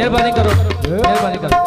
मेहरबानी करो, मेहरबानी करो।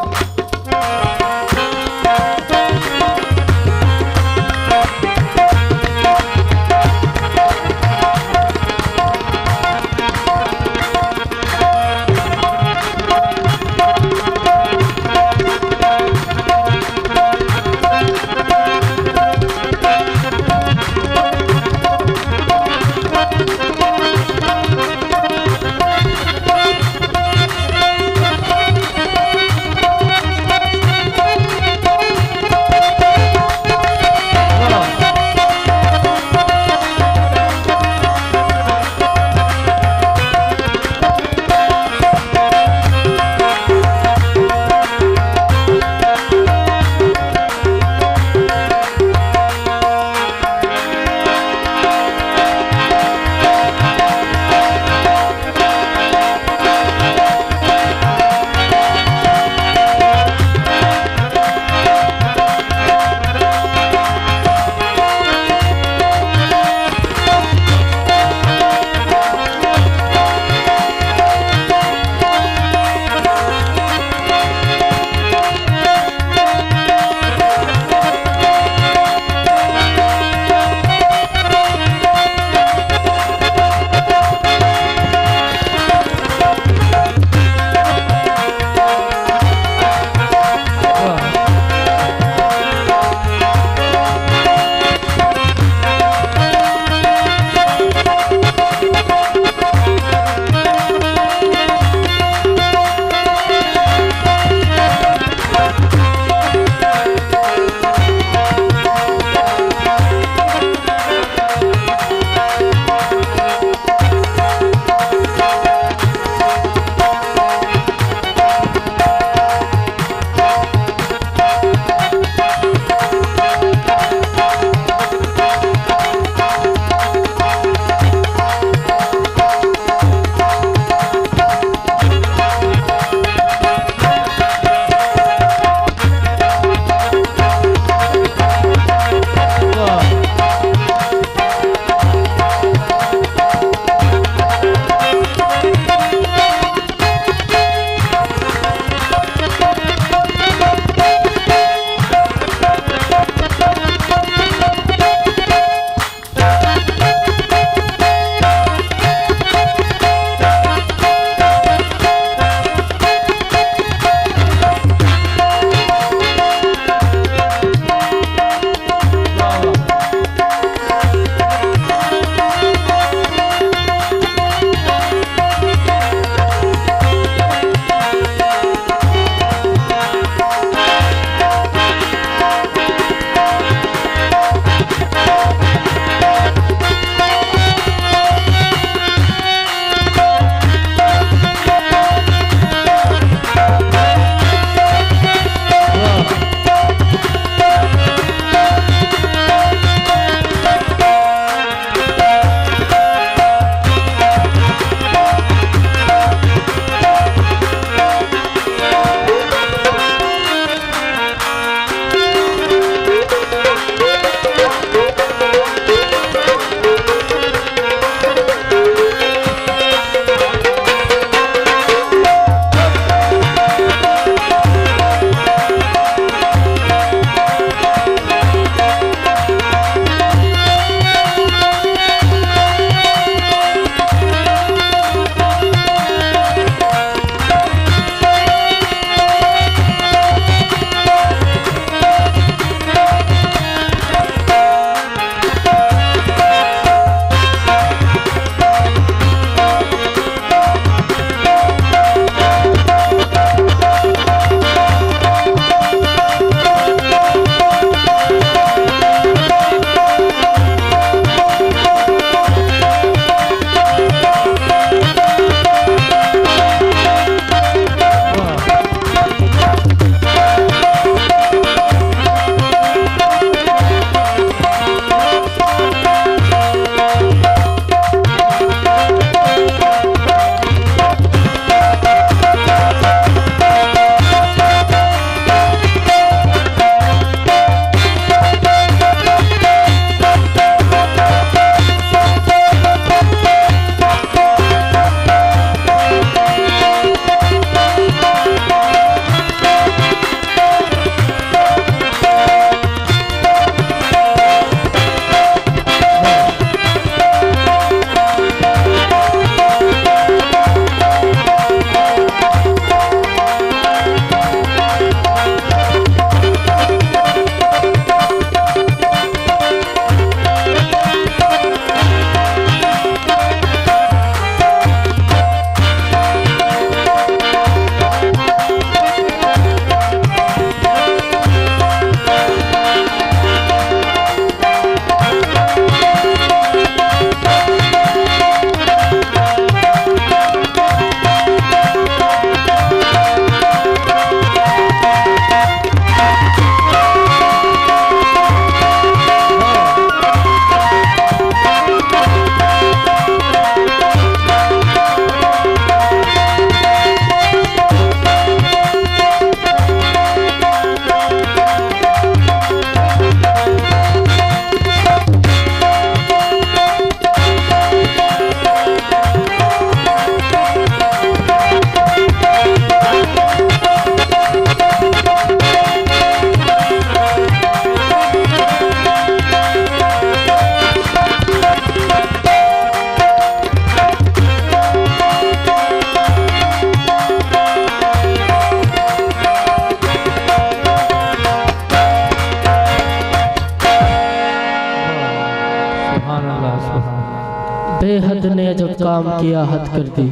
बेहद ने जब काम किया हद कर दी,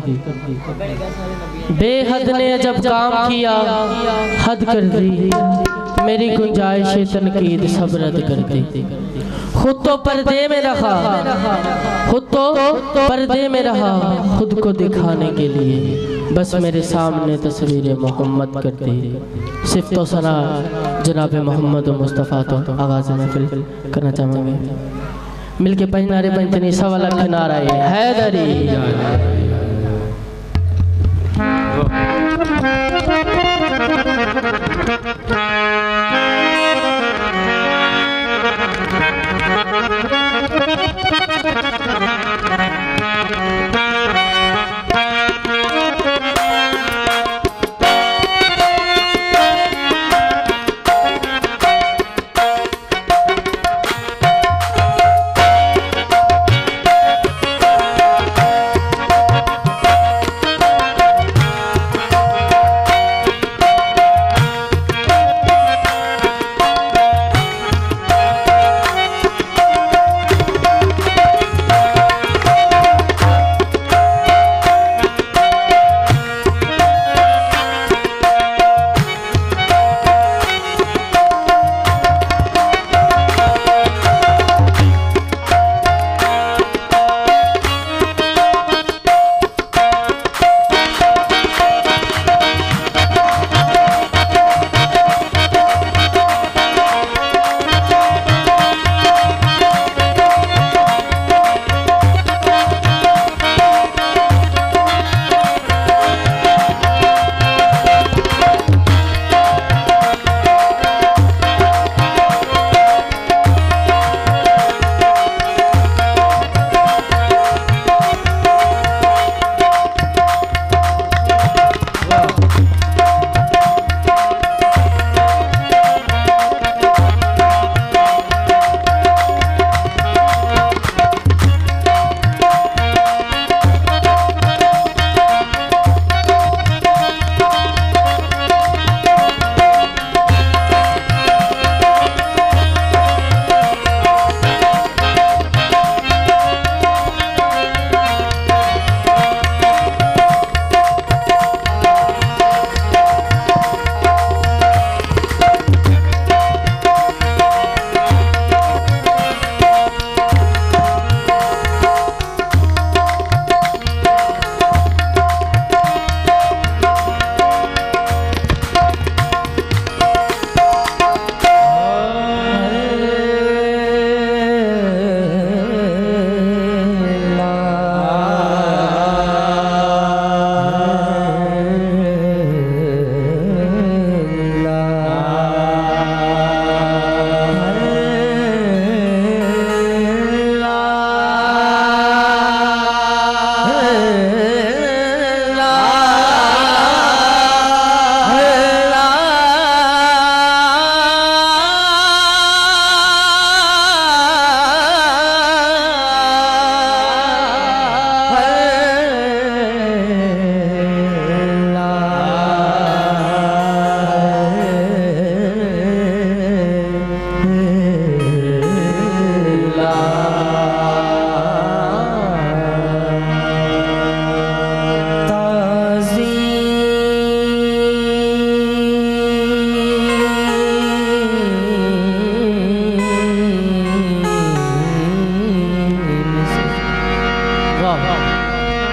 बेहद ने जब काम किया हद कर दी, मेरी गुंजाइश तनकीद सब रद्द कर दी। खुद तो पर्दे में रहा, खुद तो पर्दे में रहा, खुद को दिखाने के लिए बस मेरे सामने तस्वीर मोहम्मद कर दी। सिर्फ तो सना जनाब मोहम्मद मुस्तफ़ा तो आगाज़ महफिल करना चाहेंगे। मिलके पंजनारे पंचनी सवा लख नारा हैदरी।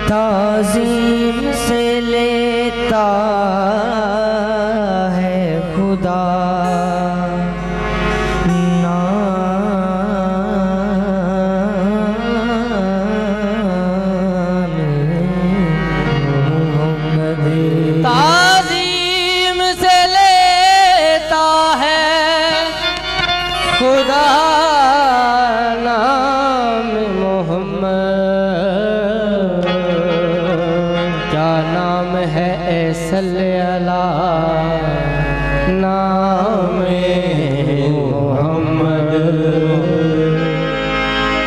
ताज़ीम से लेता है खुदा नाम मोहम्मद। ताज़ीम से लेता है खुदा नाम मोहम्मद। क्या नाम है सल्ले अला नाम मोहम्मद।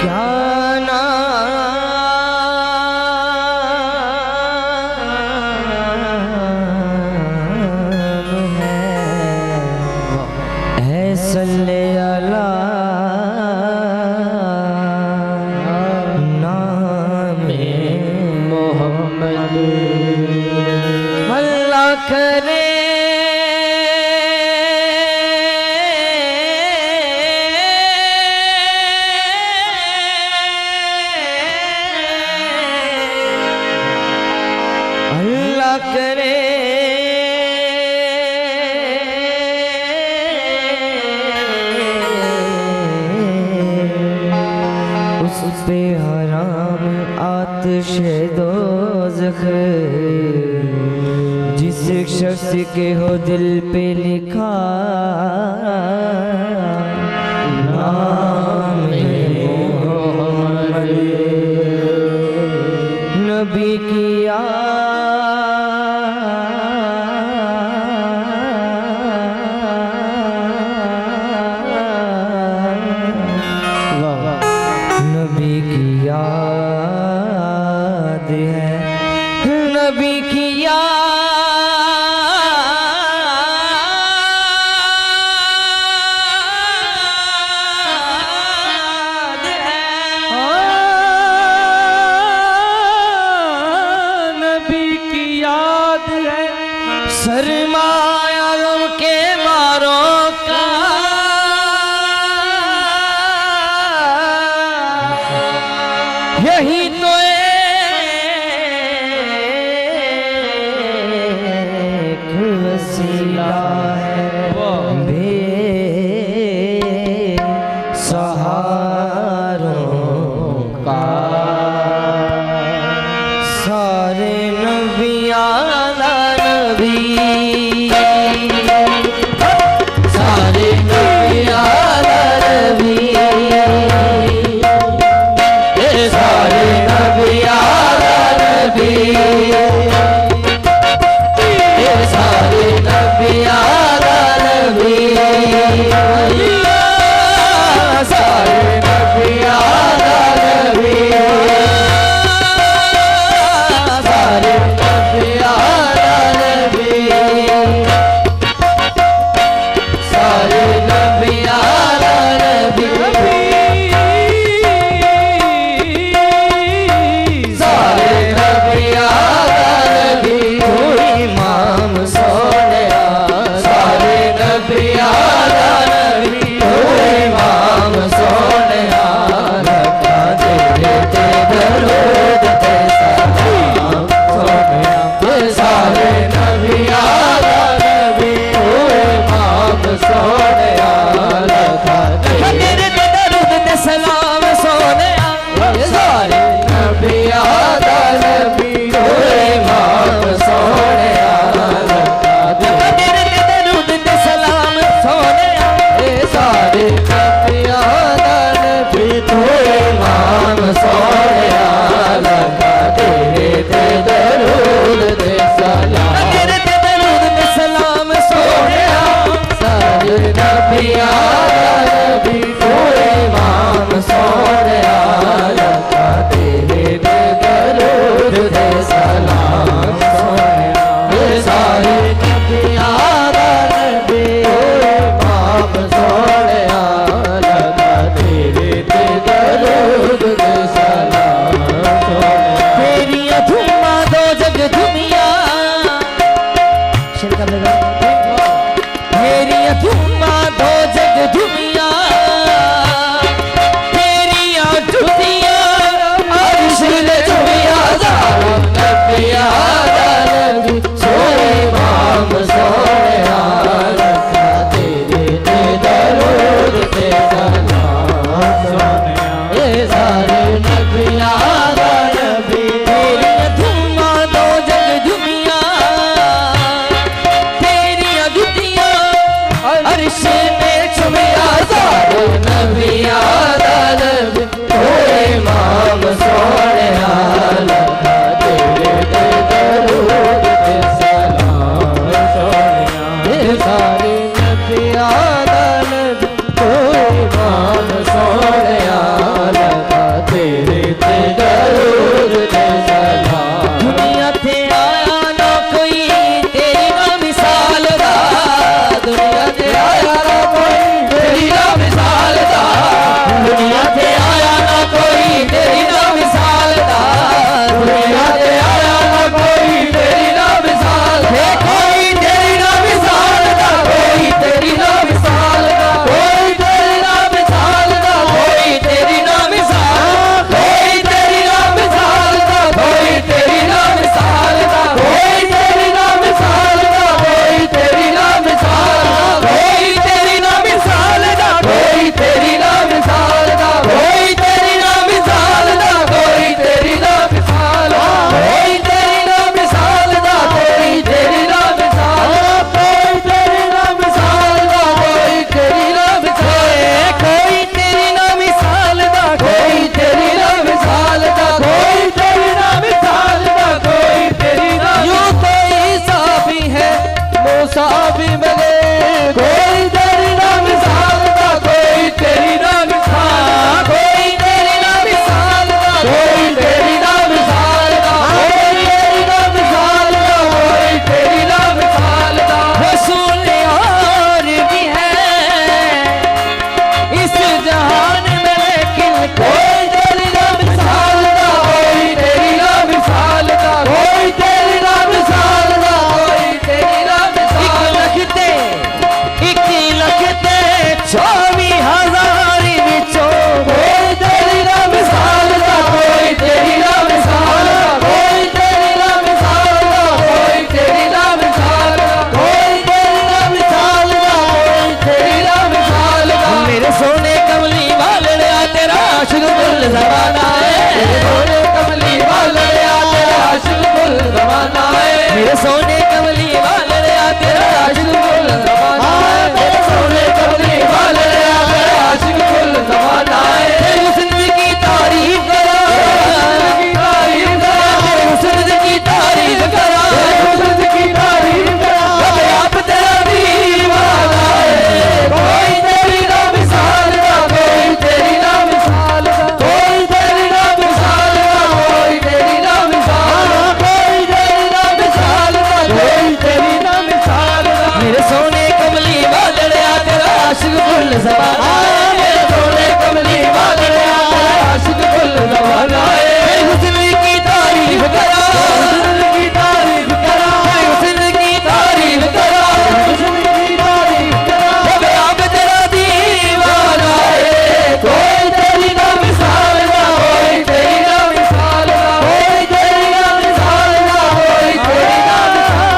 क्या नाम है सल्ले अला नाम आतिशे दोज़ख जिस शख्स के हो दिल पे लिखा नाम मोहम्मद नबी की नबी की याद है, नबी की याद मेरे सोने कमली वाले तेरा आशिक कुल ज़माना है मेरे सोने कमली वाले तेरा आशिक कुल ज़माना है हुस्न की तारीफ करा हुस्न की तारीफ करा हुस्न की तारीफ करा आप तेरा दीवाना है कोई तेरी ना मिसाल का कोई तेरी ना मिसाल का कोई तेरी ना मिसाल का कोई तेरी ना मिसाल कोई तेरी ना मिसाल का कोई तेरी ना मिसाल का मेरे सोने कमली वाले तेरा आशिक कुल ज़माना है मेरे सोने कमली वाले तेरा आशिक कुल ज़माना है हुस्न की तारीफ करा हुस्न की तारीफ करा हुस्न की तारीफ करा हुस्न की तारीफ करा जब आप तेरा दीवाना है कोई तेरी ना मिसाल का कोई तेरी ना मिसाल का कोई तेरी ना मिसाल का कोई तेरी ना मिसाल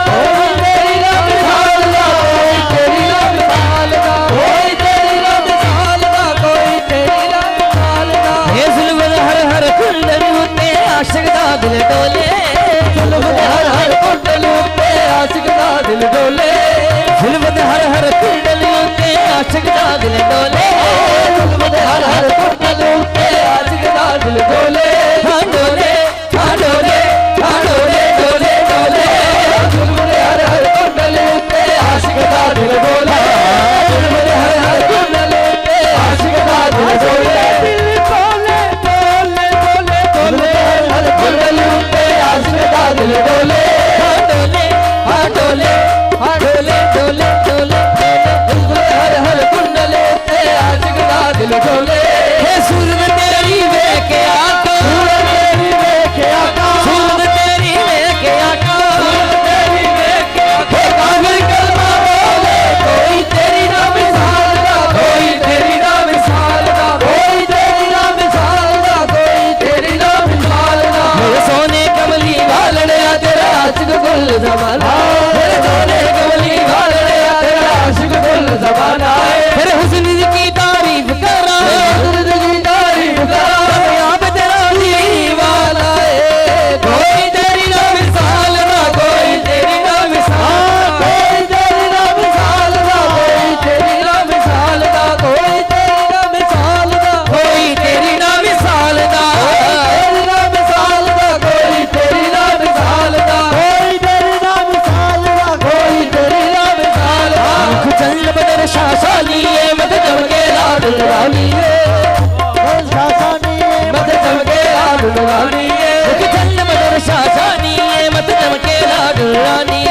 कोई तेरी ना मिसाल का कोई तेरी ना मिसाल का कोई तेरी ना मिसाल का हे जुल्म हर हर कुंडल उते आशिक दा दिल डोले जुल्म हर हर कुंडल उते आशिक दा दिल डोले जुल्म हर हर कुंडल उते आशिक दा दिल डोले जुल्म हर हर कुंडल उते आशिक दा दिल डोले हाँ डोले हाँ डोले हाँ डोले डोले डोले जुल्म हर हर कुंडल उते आशिक दा दिल डोले जुल्म हर हर कुंडल उते आशिक दा दिल डोले डोले हर कुंडल उते आशिक दा दिल डोले हाँ डोले हाँ डोले हाँ डोले डोले डोले हर हर कुंडल उते आशिक दा दिल डोले हे सूरत तेरी वेखे आका सूरत तेरी वेखे आका सूरत तेरी वेखे आका सूरत तेरी वेखे आका काबिल कलमा बोले कोई तेरी ना मिसाल का कोई तेरी ना मिसाल का कोई तेरी ना मिसाल का कोई तेरी ना मिसाल का मेरे सोने कमली वाले तेरा आशिक कुल ज़माना मेरे सोने कमली वाले तेरा आशिक कुल ज़माना है फिर हुस्न की तारीफ करा हुस्न की तारीफ करा आप तेरा दीवाना है कोई तेरी ना मिसाल ना कोई तेरी ना मिसाल कोई तेरी ना मिसाल ना कोई तेरी ना मिसाल ना कोई तेरी ना मिसाल ना कोई तेरी ना मिसाल ना तेरी ना मिसाल ना कोई तेरी ना मिसाल ना कोई तेरी ना मिसाल ना कोई तेरी ना मिसाल ना चल बदर शासानी मत चमके लाड रानी शासानी मत चमके लाड रानी चल बदर शासानी मत चमके लाड रानी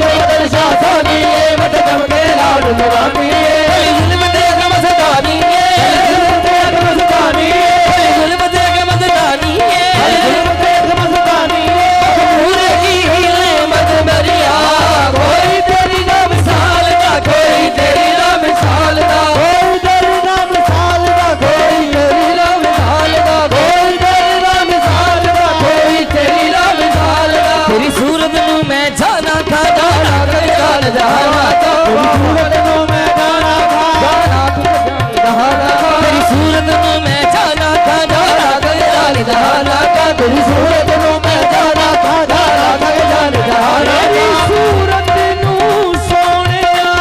बदर शासानी मत चमके लाड रानी जुल्म देख मस्तानी जुल्म देख मस्तानी जुल्म देख मस्तानी जुल्म देख मस्तानी पूरे की हिले मत मरिया कोई तेरी ना मिसाल का कोई तेरी ना मिसाल का कोई तेरी ना मिसाल का कोई तेरी ना मिसाल का कोई तेरी ना मिसाल का कोई तेरी ना मिसाल का तेरी सूरत नू मैं जाना था जाना कर जान जहाना था तेरी सूरत नू मैं जाना था जाना जहाना था तेरी सूरत नू मैं जाना था जाना कर जान जहाना था तेरी सूरत नू मैं जाना था जाना कर जान जहाना तेरी सूरत नू सोनिया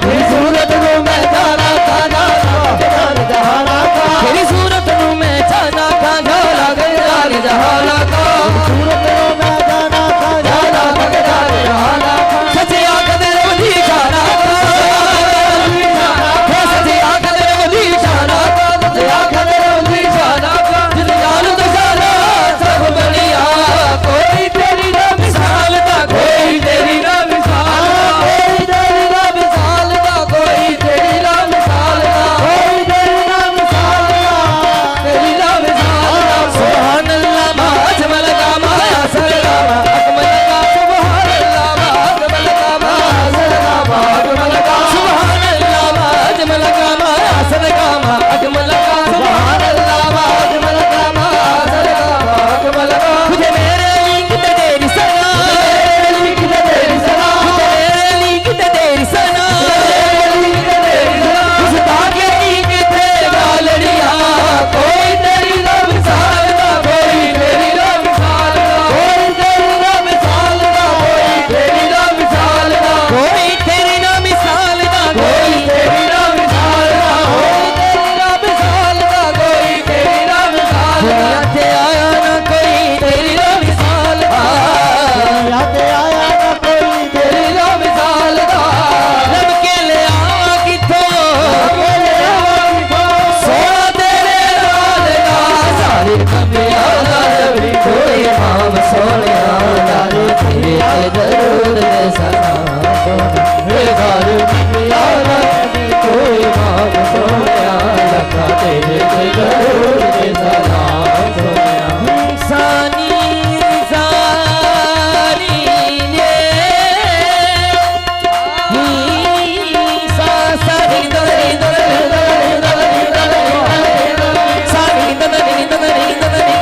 तेरी सूरत नू मैं जाना था जाना कर जान जहाना था तेरी सूरत नू मैं जाना था जाना कर जान जहाना था सूरत नू मैं जाना था जाना कर जान जहाना था सच्चे आंख दे वली जाना था तेरे घर यारा कोई मांग सोनिया लखा तेरे दरूद ते सलाम सोनिया सानी सानी ने सा सानी दरी दरी दरी सानी दरी दरी दरी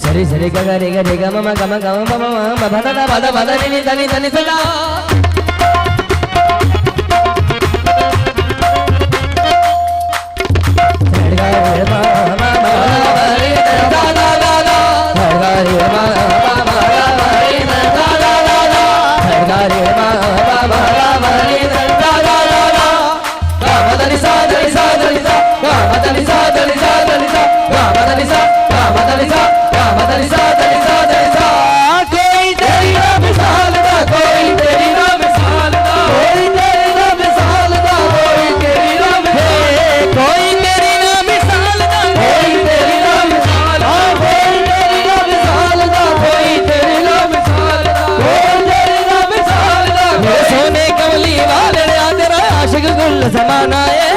Sari sari ga ga re ga ma ma ga ma ba ba ba da ni da ni sada ज़माना है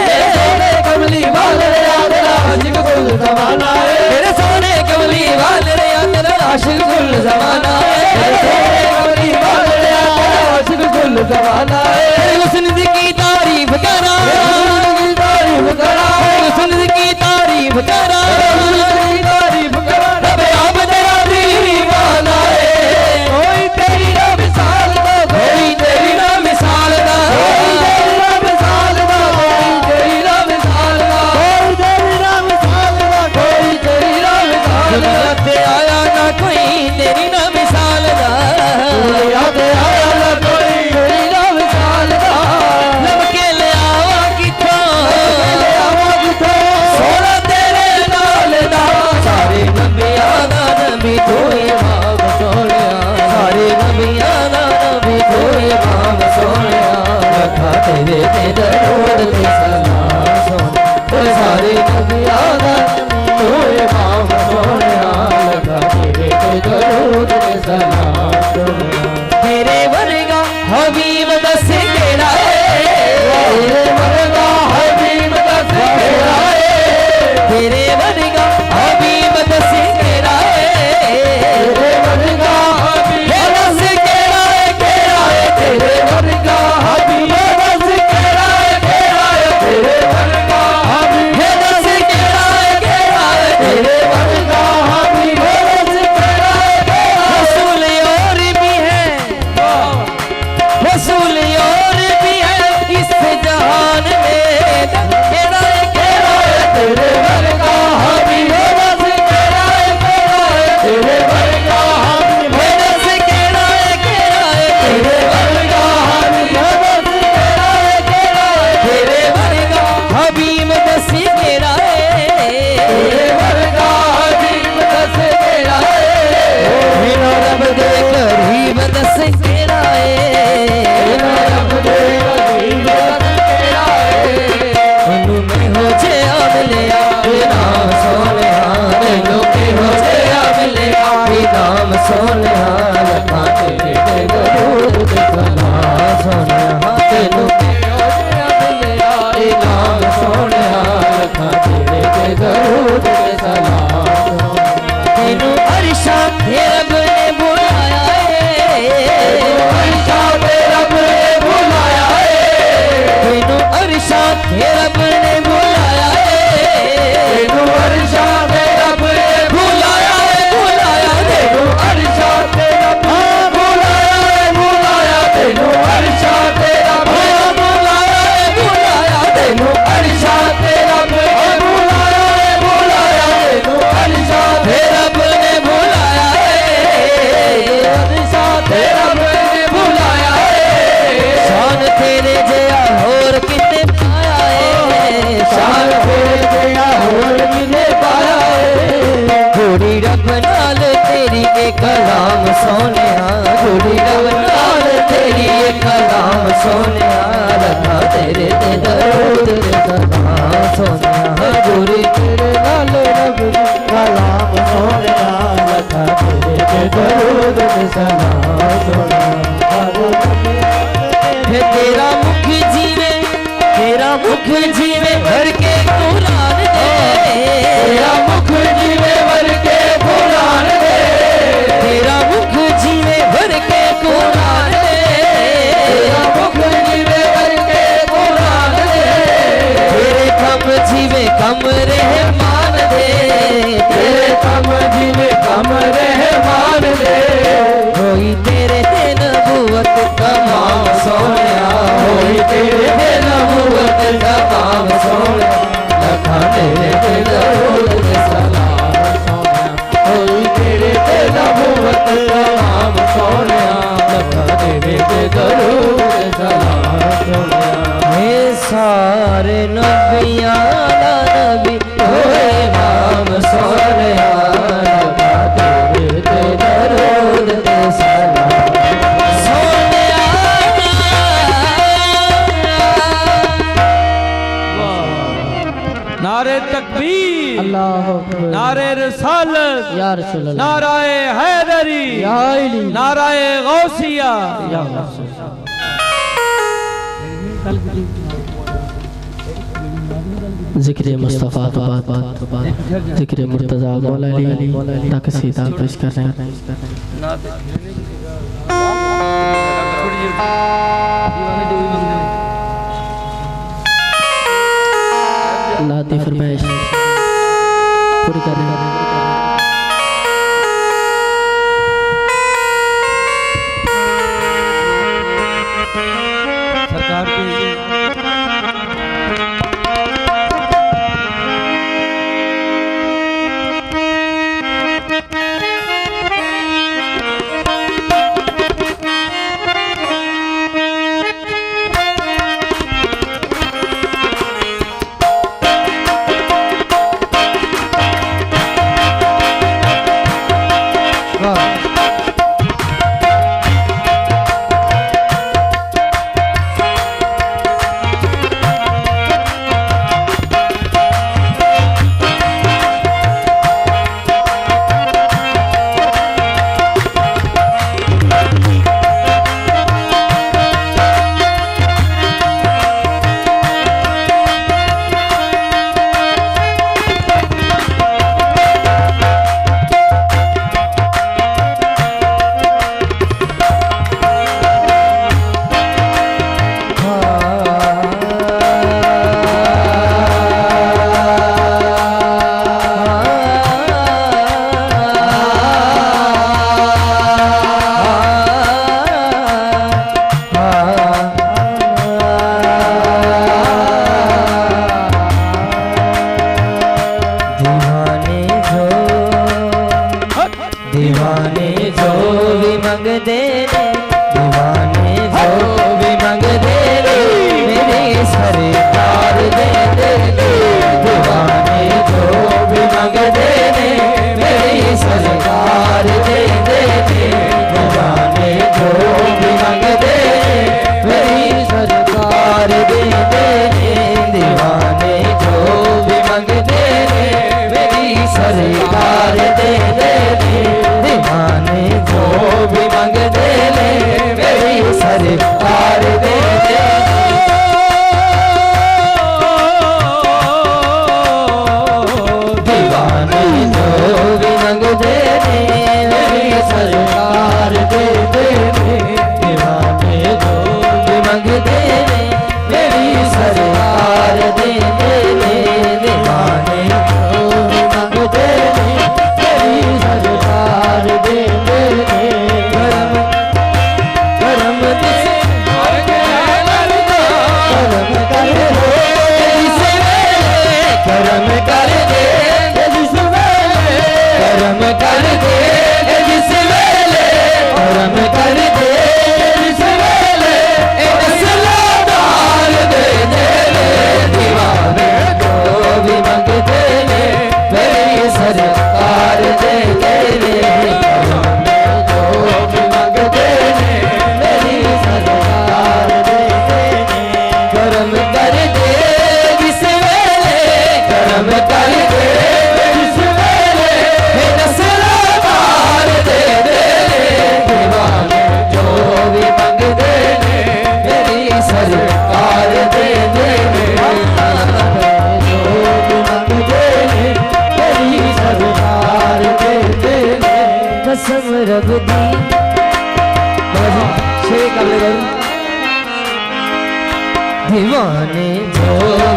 कमली वाले तेरा आशिक गुल ज़माना है तेरे सोने कमली वाले तेरा आशिक गुल ज़माना है तेरे कमली वाले तेरा आशिक गुल ज़माना है हुस्न की तारीफ करा हुस्न की तारीफ करा रब आप तेरा दीवाना है कोई तेरी ना मिसाल दा कोई तेरी ना मिसाल दा आया ना कोई तेरी ना मिसाल दा आया ना कोई तेरी ना मिसाल दा लब के ले आवा किथों सोना तेरे नाल दा सारे नबियां दा नबी तू इमाम सोनिया सारे नबियां दा नबी तू इमाम सोनिया रखा तेरे ते दरूद ते सलाम सोनिया सारे नबियां दा तू इमाम सोनिया तेरे वर्गा हबीब दस केड़ा है हे रब ने बुलाया तेनू अर्शा दे रब ने बुलाया तेनू अर्शा दे रब ने बुलाया तेनू अर्शा दे रब ने बुलाया तेनू अर्शा दे रब ने बुलाया तेनू अर्शा दे रब ने बुलाया अर्शा दे रब ने बुलाया शान तेरे जया होर किते पाया शान तेरे जया होर किते पाया जोड़ी रब नाल तेरी ए कलाम सोनिया जोड़ी रब नाल तेरी ए कलाम सोनिया रखा तेरे ते दरूद ते सलाम सोनिया जोड़ी तेरे नाल रब दी कलाम सोनिया रखा तेरे ते दरूद ते सलाम सोनिया तेरा मुख जीवे भर के कुरान दे तेरा मुख जीवे भर के कुरान दे तेरा मुख जीवे भर के कुरान दे तेरा मुख जीवे भर के कुरान दे तेरे कम जीवे कम रहमान दे तेरे कम जीवे कम रहमान दे होई तेरे नबूवत तमाम सोनिया होई तेरे नबूवत तमाम सोनिया लखा तेरे दरूद ते सलाम सोनिया होई तेरे नबूवत तमाम सोनिया लखा तेरे दरूद ते सलाम सोनिया हे सारे नबियां दा नबी होए नाम सोनिया लखा तेरे दरूद ते सलाम नारे तकबीर अल्लाह अकबर नारे रिसालत या रसूल अल्लाह नाराए हैदरी या अली नाराए गौसिया या रसूल जिक्र मुस्तफ़ा तो बात जिक्र मुर्तज़ा मौला अली तक सीधा पेश कर रहे हैं नाती फरमाइश पूरी कर रहे हैं सरकार की करम कर दे जिस वेले, करम कर दे जिस वेले, करम कर दे जिस वेले, नस्लदार दे दे दीवाने जो भी मंगते ने मेरी सरकार दे दे, जो भी मंगते ने मेरी सरकार दे दे, करम कर दे जिस वेले, करम कर दे जिस वेले, नस्लदार दे दे दीवाने जो भी मंगते ने मेरी सरकार दे दे, जो भी मंगते ने मेरी सरकार दे दे, कसम रब दी शेर कबले करूं, दीवाने जो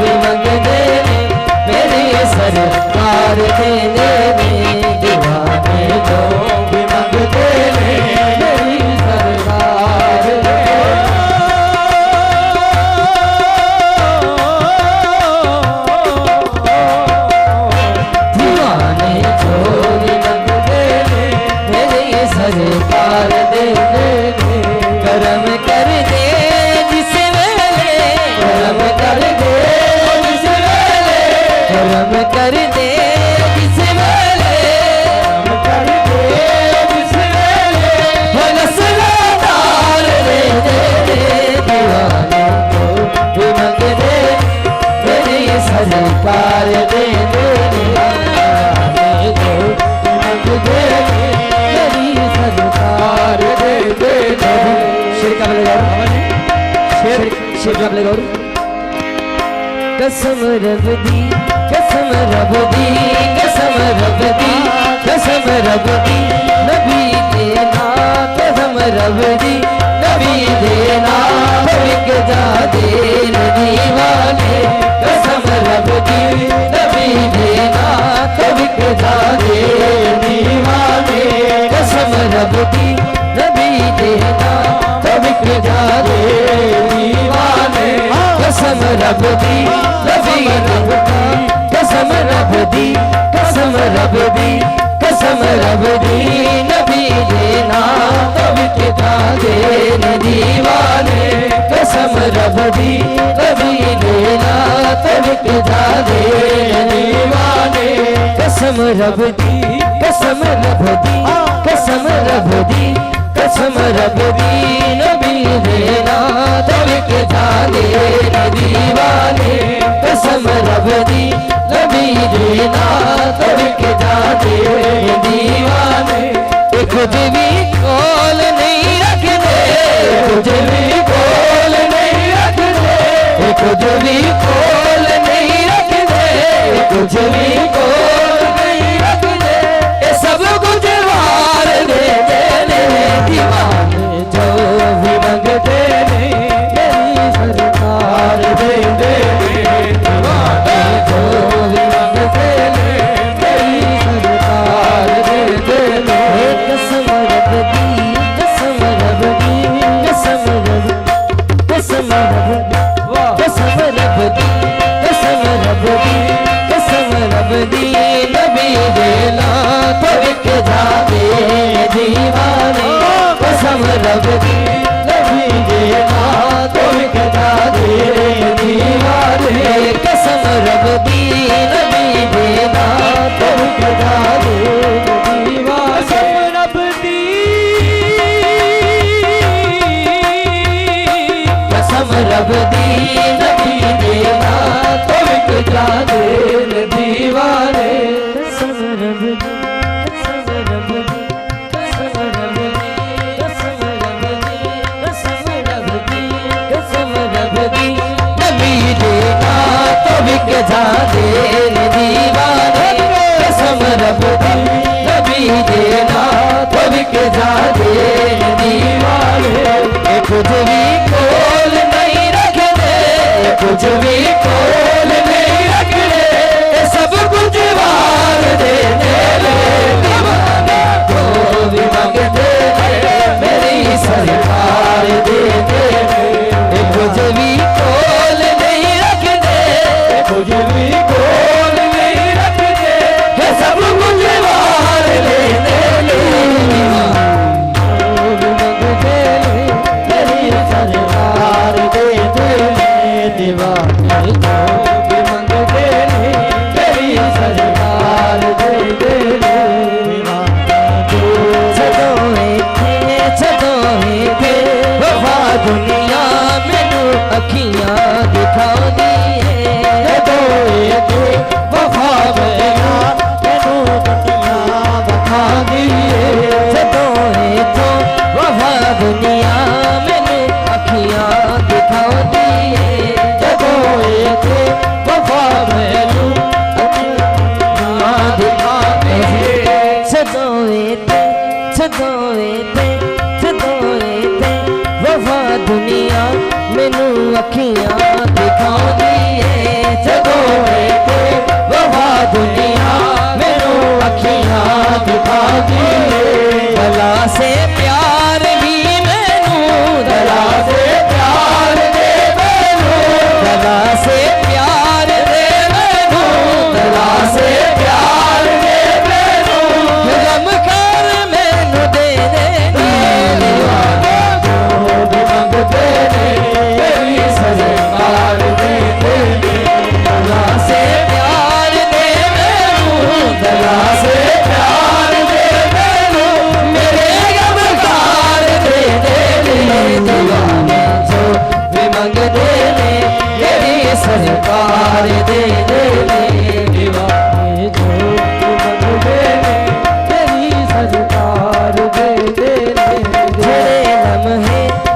भी मंगते ने मेरी सरकार दे दे, दीवाने जो भी मंगते ने मेरी सरकार दे दे, दीवाने जो भी मंगते ने मेरी सरकार दे दे, करम कर दे जिस वेले, करम कर दे जिस वेले, करम कर दे जिस वेले, करम कर दे जिस वेले, नस्लदार दे दे दीवाने जो भी मंगते मेरी सरकार दे दे, दीवाने जो भी मंगते मेरी सरकार दे दे, शेर का शेर शेर का कसम रब दी, कसम रब दी, कसम रब दी, कसम रब दी, नबी देना कसम रब दी, नबी देना बिक जा दे दीवाने, कसम रब दी, नबी देना बिक जा दे दीवाने, कसम रब दी, नबी देना बिक जा दे दीवाने, कसम रब दी, नबी देना, कसम रब दी, कसम रब दी, कसम रब दी, नबी देना बिक जा दे दीवाने, कसम रब दी, नबी देना बिक जा दे दीवाने, कसम रब दी, कसम रब दी, कसम रब दी, कसम रब दी, नबी देना बिक जा दे दीवाने, कसम रब दी, नबी देना बिक जा दे दीवाने, कुछ भी कौल नहीं रखते, कुछ भी कौल नहीं रखते, कुछ भी कौल नहीं रखते, कुछ भी कौल नहीं रखते, ये सब कुछ वार दे देने दीवाने जो भी मंगते ने मेरी सरकार दे दे, दीवाने जो भी मंगते ने मेरी सरकार दे दे, कसम रब दी, कसम रब दी, कसम रब, कसम रब, कसम रब दी, कसम रब दी, कसम रब दी, नबी देना बिक जा दे दीवाने, कसम रब दी, नबी देना बिक जा दे दीवाने, कसम रब दी, नबी देना बिक जा दे दीवाने, रब दी, कसम रब दी, नबी देना बिक जा दे दीवाने, कसम रब दी, कसम रब दी, कसम रब दी, कसम रब दी, कसम रब दी, कसम रब दी, नबी देना बिक जा दे दीवाने, कसम रब दी, नबी देना बिक जा दे दीवाने, कुछ भी कौल नहीं रखते, कुछ भी कौल नहीं रखते, सब कुछ वार दे दे दीवाने जो भी मंगते मेरी सरकार दे दे, कुछ भी कौल नहीं रखते, कुछ भी कौल भी मंगते ने मेरी सरकार दे दे छदोए थे वफा दुनिया मैनू अखियां दिखाउंदी छदोए थे वफा दुनिया मैनू अखियां दिखाउंदी छदोए तो वफा दुनिया मैनू अखियां दिखाउंदी छदोए थे वफा मैनू अखियां दिखाउंदी छदोए थे छदोए थे छदोए थे वफा दुनिया मैनू अखियां दिखाउंदी छदोए थे वफा दुनिया मैनू अखियां दिखाउंदी दला से प्यार भी मैनू दला से प्यार दे मैनू दला से प्यार दे मैनू दला से प्यार दे मैनू गम कर मैनू दे दे मंगते ने मेरी सरकार दे दे दला से प्यार दे मैनू दला से प्यार दे मैनू मेरे गमकार दे दे दीवाने जो भी मंगते ने मेरी सरकार दे दे दीवाने जो भी मंगते ने मेरी सरकार दे दे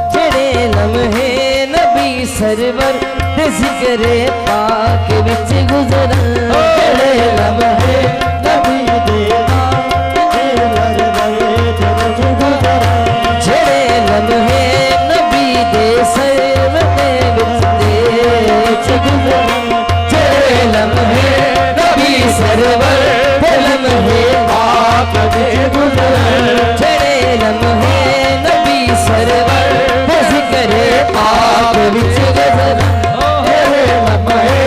जेड़े लम्हे नबी सरवर दे जिक्रे पाक विच गुजरन जेड़े लम्हे नबी दे जेड़े लम्हे नबी दे सरवर दे विच गुजरन जेड़े लम्हे नबी सरवर दे लम्हे पाक दे गुजरन जेड़े लम्हे नबी सरवर दे जिक्रे पाक विच गुजरन जेड़े लम्हे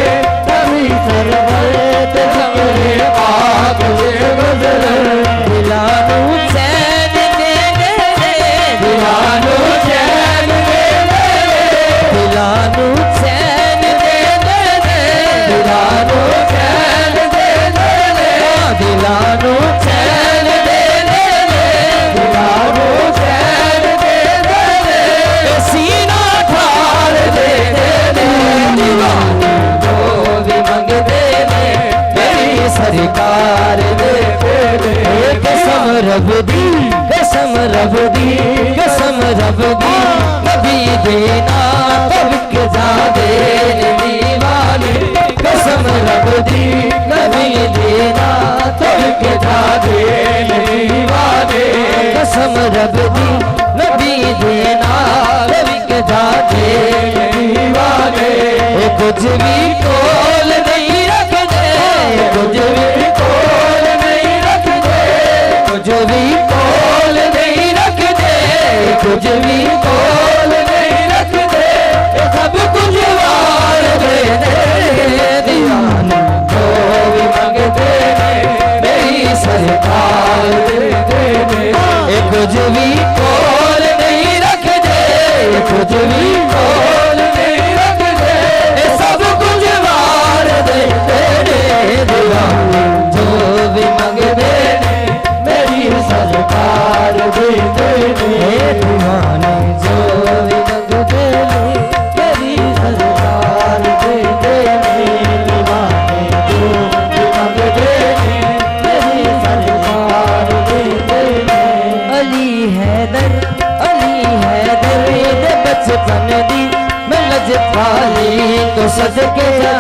नबी सरवर दे जिक्रे पाक विच गुजरन दिलां नूं चैन दे दे दिलां नूं चैन दे दे दिलां नूं चैन दे दे दिलां नूं चैन दे दे दिलां नूं चैन दे दे दिलां नूं चैन दे दे सीना ठार दे दे दीवाने जो भी मंगते ने मेरी सरकार दे दे कसम रब दी कसम रब दी कसम रब दी नबी देना तब जा दे दीवाने कसम रब दी नबी देना तब जा दे दीवाने कसम रब दी नबी देना तब जा दे दीवाने कुछ भी कोल नहीं रखते कुछ भी कोल नहीं रखते कुछ भी कोल नहीं रखते कुछ भी कोल नहीं रखते सब कुछ वार दे दे दीवाने जो भी मंगते ने मेरी सरकार दे दे कुछ भी कोल नहीं रखते कुछ भी कोल नहीं रखते सब कुछ वार दे दे दीवाने जो भी मंगते ने मेरी सरकार दे दे दीवाने जो भी मंगते ने मेरी सरकार दे दे दीवाने जो भी मंगते ने मेरी सरकार दे दे अली हैदर दे बचपन दी मैं लजपाली तो सदके जा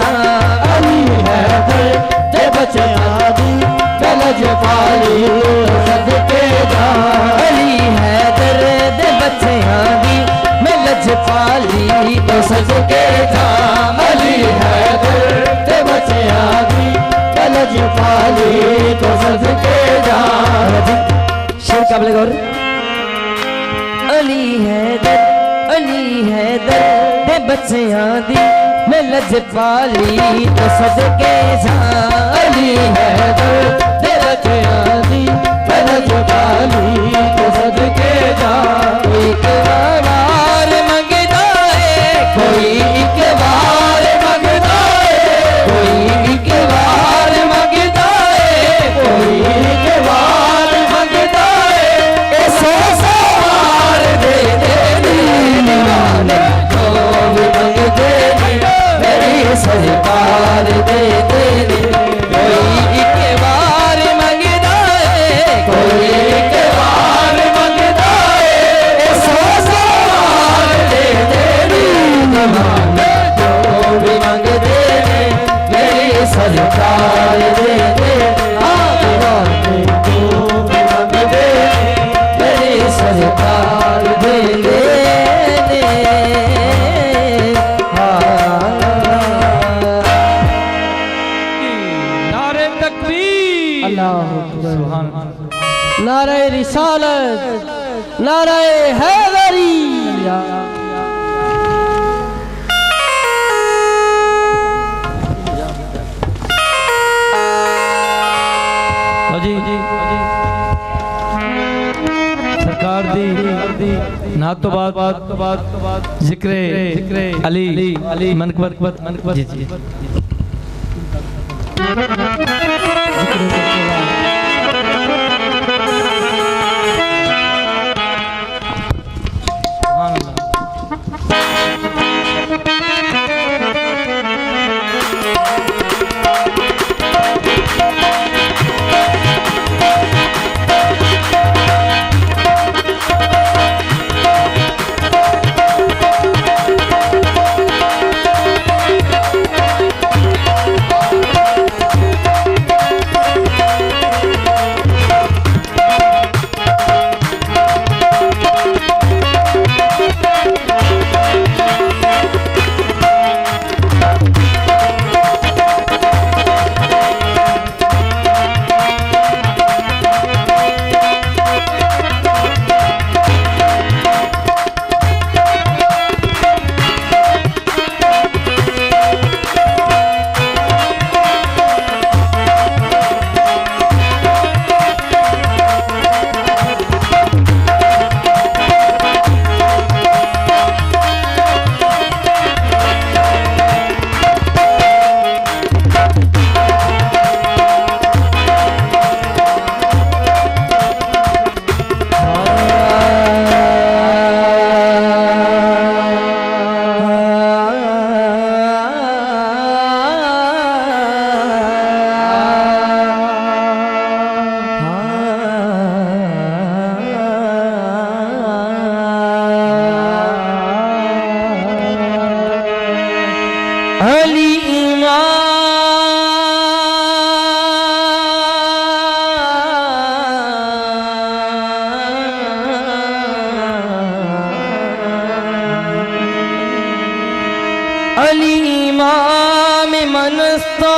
अली हैदर दे बचपन दी मैं लजपाली तो सदके जा अली हैदर दे बच्चियां दी मैं लजपाली तो सदके जा अली हैदर दे बच्चियां दी मैं लजपाली तो सदके जा शेर काबिल गौर अली हैदर दे बच्चियां दी मैं लजपाली तो सदके जा अली हैदर दे बच्चियां दी मैं लजपाली तो सदके जा कोई एक बार मंगदा है कोई एक बार मंगदा सरकार दे दे कोई एक बार मंगदा है कोई एक बार मंगदा है 100 बार दे दे जो भी मंगदे मेरी सरकार दे दे सरकार दे दे नारे तकबीर अल्लाह सुभान अल्लाह। नारे रिसालत नारे हैदरी जी सरकार दी ना तो बात जिक्रे अली मनकबत जी जी अली इमाम मनस्तो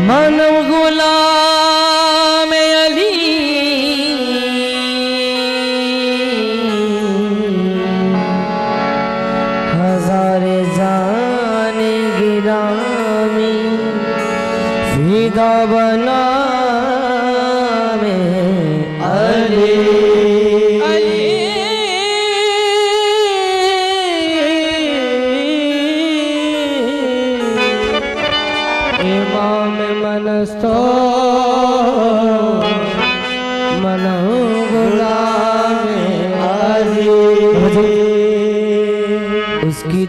मनम गुलाम अली हजारे जाने गिरामी फिदा बना में अली इमाम मनस्तो मनो गुलाम अली उसकी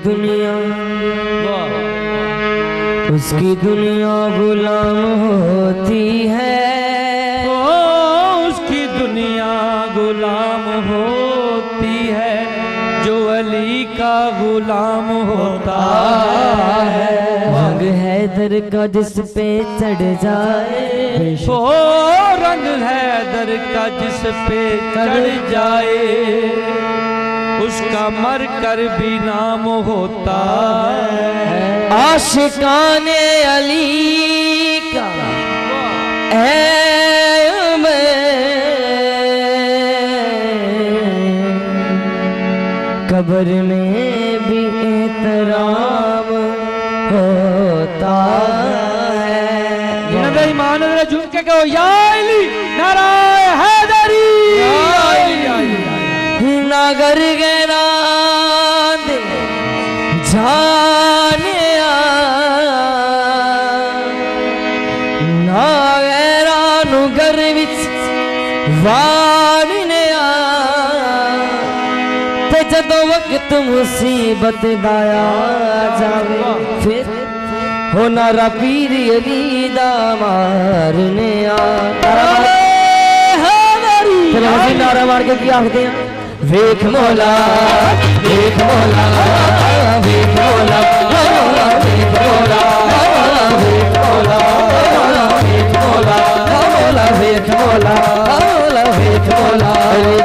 दुनिया गुलाम होती है उसकी दुनिया गुलाम होती है जो अली का गुलाम होता है। रंग हैदर का जिस पे चढ़ जाए ओ रंग हैदर का जिस पे चढ़ जाए उसका मर कर भी नाम होता है। आशिकाने अली का कब्र में भी एहतराम होता है। नजर ईमान नजर झुक के कहो या अली नारा हैदरी नगर गैरा दे जाने ना गैरा नु घर विच वाड़ने ते जदों वक्त मुसीबत दाया जावे फिर हो नारा पीर अली दा मारने आ फिर हम नारा मार के क्या आखते हैं वेख मौला वेख मौला वेख मौला वेख मौला वेख मौला वेख मौला मौला वेख मौला मौला वेख मौला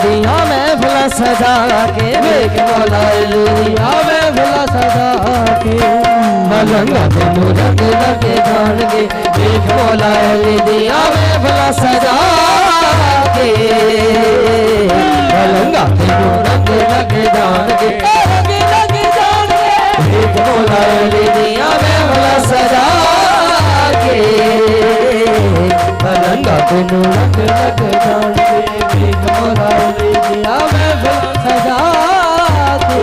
दिया महफिल सजा के वेख मौला दिया महफिल सजा के मलंगा तेनू रंग लगे जान के वेख मौला दिया महफिल सजा के मलंगा तेनू रंग लगे जान के रंग लगे जान के वेख मौला दिया महफिल सजा के मलंगा तेनू रंग लगे जान के वेख मौला दिया महफिल सजा के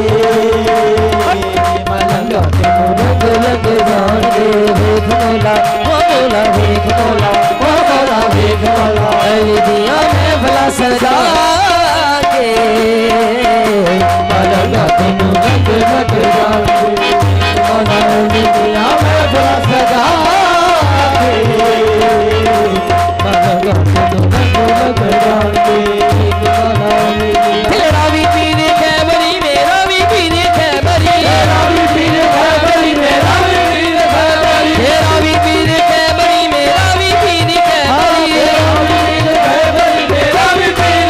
मलंगा तेनू रंग लगे जान के वेख मौला मौला वेख मौला मौला वेख मौला दिया महफिल सजा के मलंगा तेनू रंग लगे जान के मौला दिया महफिल सजा तेरा भी पीर खैबरी मेरा भी पीर खैबरी तेरा भी पीर खैबरी मेरा भी पीर खैबरी तेरा भी पीर खैबरी मेरा भी पीर खैबरी तेरा भी पीर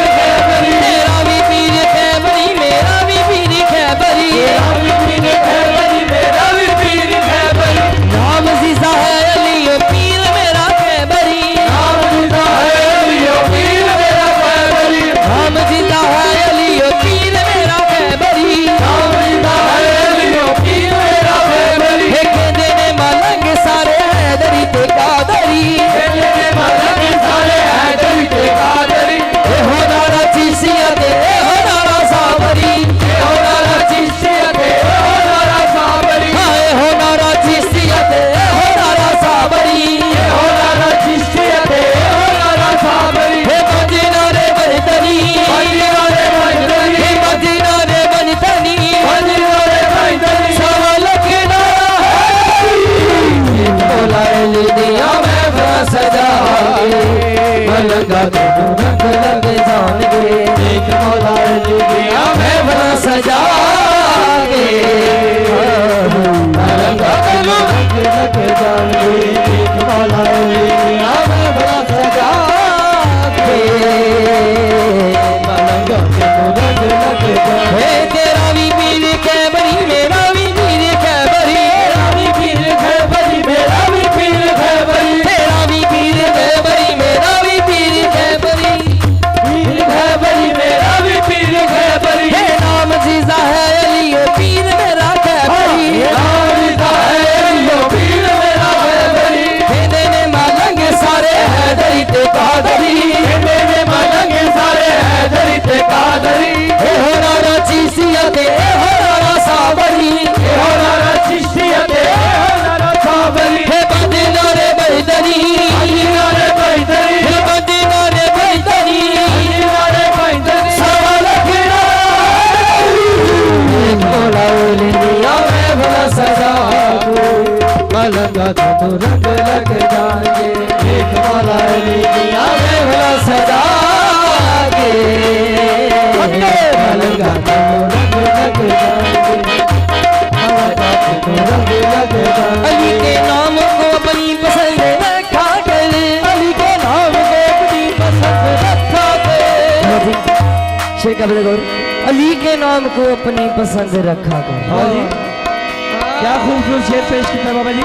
खैबरी मेरा भी पीर खैबरी तेरा भी पीर खैबरी मेरा भी पीर खैबरी नाम जीजा है अली पीर मेरा खैबरी नाम जीजा है अली पीर मेरा खैबरी नाम जीजा है अली पीर मेरा खैबरी नाम जीजा है अली पीर मेरा खैबरी कहते ने मलंग सारे हैदरी ते कादरी कहते ने मलंग सारे हैदरी ते कादरी ए हो नारा चिशिया ते ए हो नारा सावरी ए हो नारा चिशिया ते ए हो नारा सावरी हाय हो नारा चिशिया ते ए हो नारा सावरी ए हो नारा चिशिया ते ए हो नारा सावरी हे मदीना रे बहतरी मदीना रे बहतरी हे मदीना रे बहतरी मदीना रे बहतरी सवाल के नारा है मौला दिया महफिल सजा के मलंगा तेनू रंग लगे जान के एक मौला दिया महफिल सजा के मलंगा तेनू रंग लगे जान के एक मौला दिया महफिल सजा के मलंगा तेनू रंग लगे जान के तेरा भी पीर खैबरी मेरा भी पीर खैबरी तेरा भी पीर खैबरी मेरा भी पीर खैबरी तेरा भी पीर खैबरी मेरा भी पीर खैबरी पीर खैबरी मेरा भी पीर खैबरी हे नाम जीजा है अली पीर मेरा खैबरी नाम जीजा है अली पीर मेरा खैबरी कहते ने मलंग सारे हैदरी ते कादरी कहते ने मलंग सारे हैदरी ते कादरी हे हो नारा चिशिया ते ए हो नारा सावरी हे हो नारा चिशिया ते ए हो नारा सावरी हे मदीना रे बहतरी मदीना रे बहतरी हे मदीना रे बहतरी मदीना रे बहतरी सवाल खेड़ा मौला दिया महफिल सजा के मलंगा तेनू रंग लगे जान के एक मौला दिया महफिल सजा के मलंगा तेनू रंग लगे जान के मलंगा तेनू रंग लगे जान के अली के नाम को अपनी पसंद रखा कर अली के नाम को अपनी पसंद रखा कर शेख अब्दुल गौर अली के नाम को अपनी पसंद रखा कर क्या खूबसूरत शेर पेश किया बाबा जी।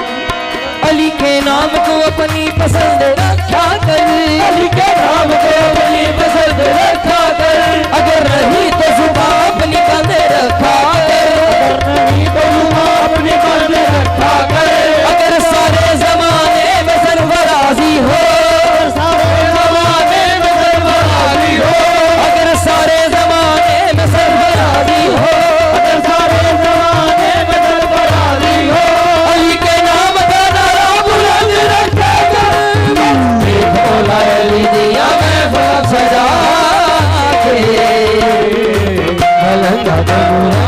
अली के नाम को अपनी पसंद रखा कर अली के नाम को अपनी पसंद रखा कर अगर रही तो जुबान अपनी बंद रखा कर अगर नहीं तो जुबान अपनी बंद रखा कर अगर सारे जमाने में सरफराजी हो सारे जमाने में सरफराजी हो अगर सारे जमाने में सरफराजी हो अगर सारे जमाने में सरफराजी हो अली के नाम का नारा बुलंद रखा कर मौला अली दिया महफिल सजा के मलंगा तेनू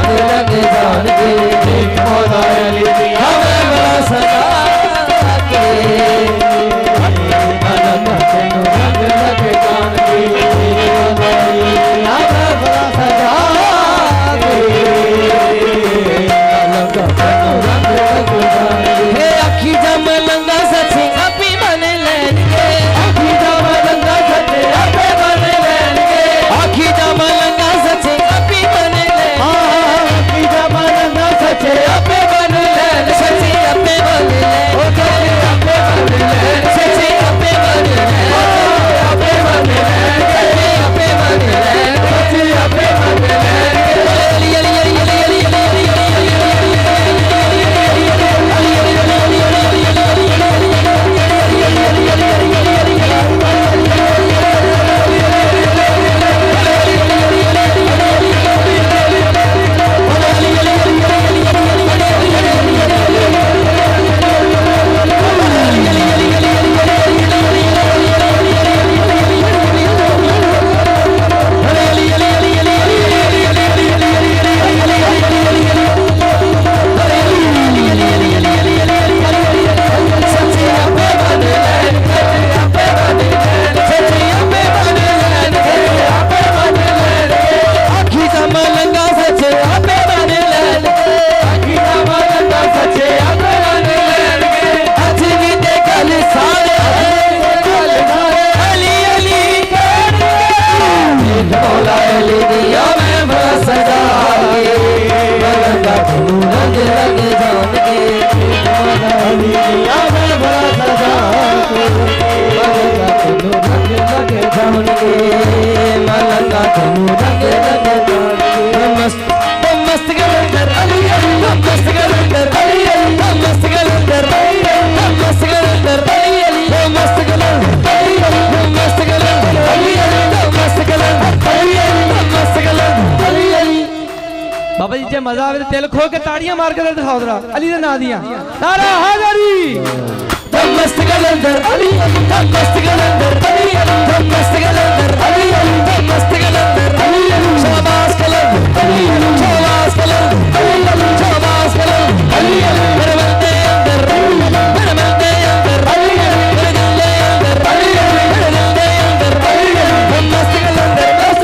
ताड़ियां मार कर दिखाओ जरा अली दे नाम दियां नारा हैदरी मस्त कलंदर अली मस्त कलंदर अली मस्त कलंदर अली मस्त कलंदर अली शाबाश कलंदर अली शाबाश कलंदर अली शाबाश कलंदर अली मेरे बंदे अंदर मेरे बंदे अंदर अली मेरे दिल के अंदर अली मेरे दिल के अंदर अली मस्त कलंदर मस्त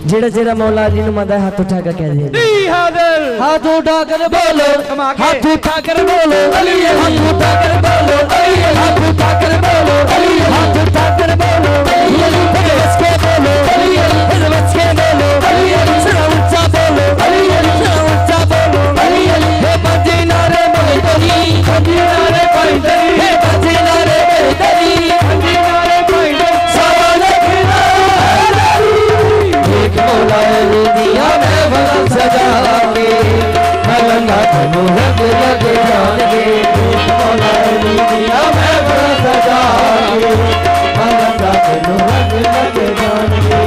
जेड़ा जेड़ा मौला अली नु मंदा हाथ उठा के कह दे हाथ उठा कर बोलो हाथ उठा कर बोलो अली हाथ उठा कर बोलो अली हाथ उठा कर बोलो अली हाथ उठा कर बोलो अली बस के बोलो अली बस के बोलो अली सरा ऊंचा बोलो अली सरा ऊंचा बोलो अली हे बाजे नारे मोई तरी बाजे नारे कोई तरी हे बाजे नारे मोई तरी बाजे नारे कोई तरी सवाल खिला एक मौला अली दिया मैं भला सजा के मलंगा तनु रंग लगे जान के मौला अली दिया मैं भला सजा के मलंगा तनु रंग लगे जान के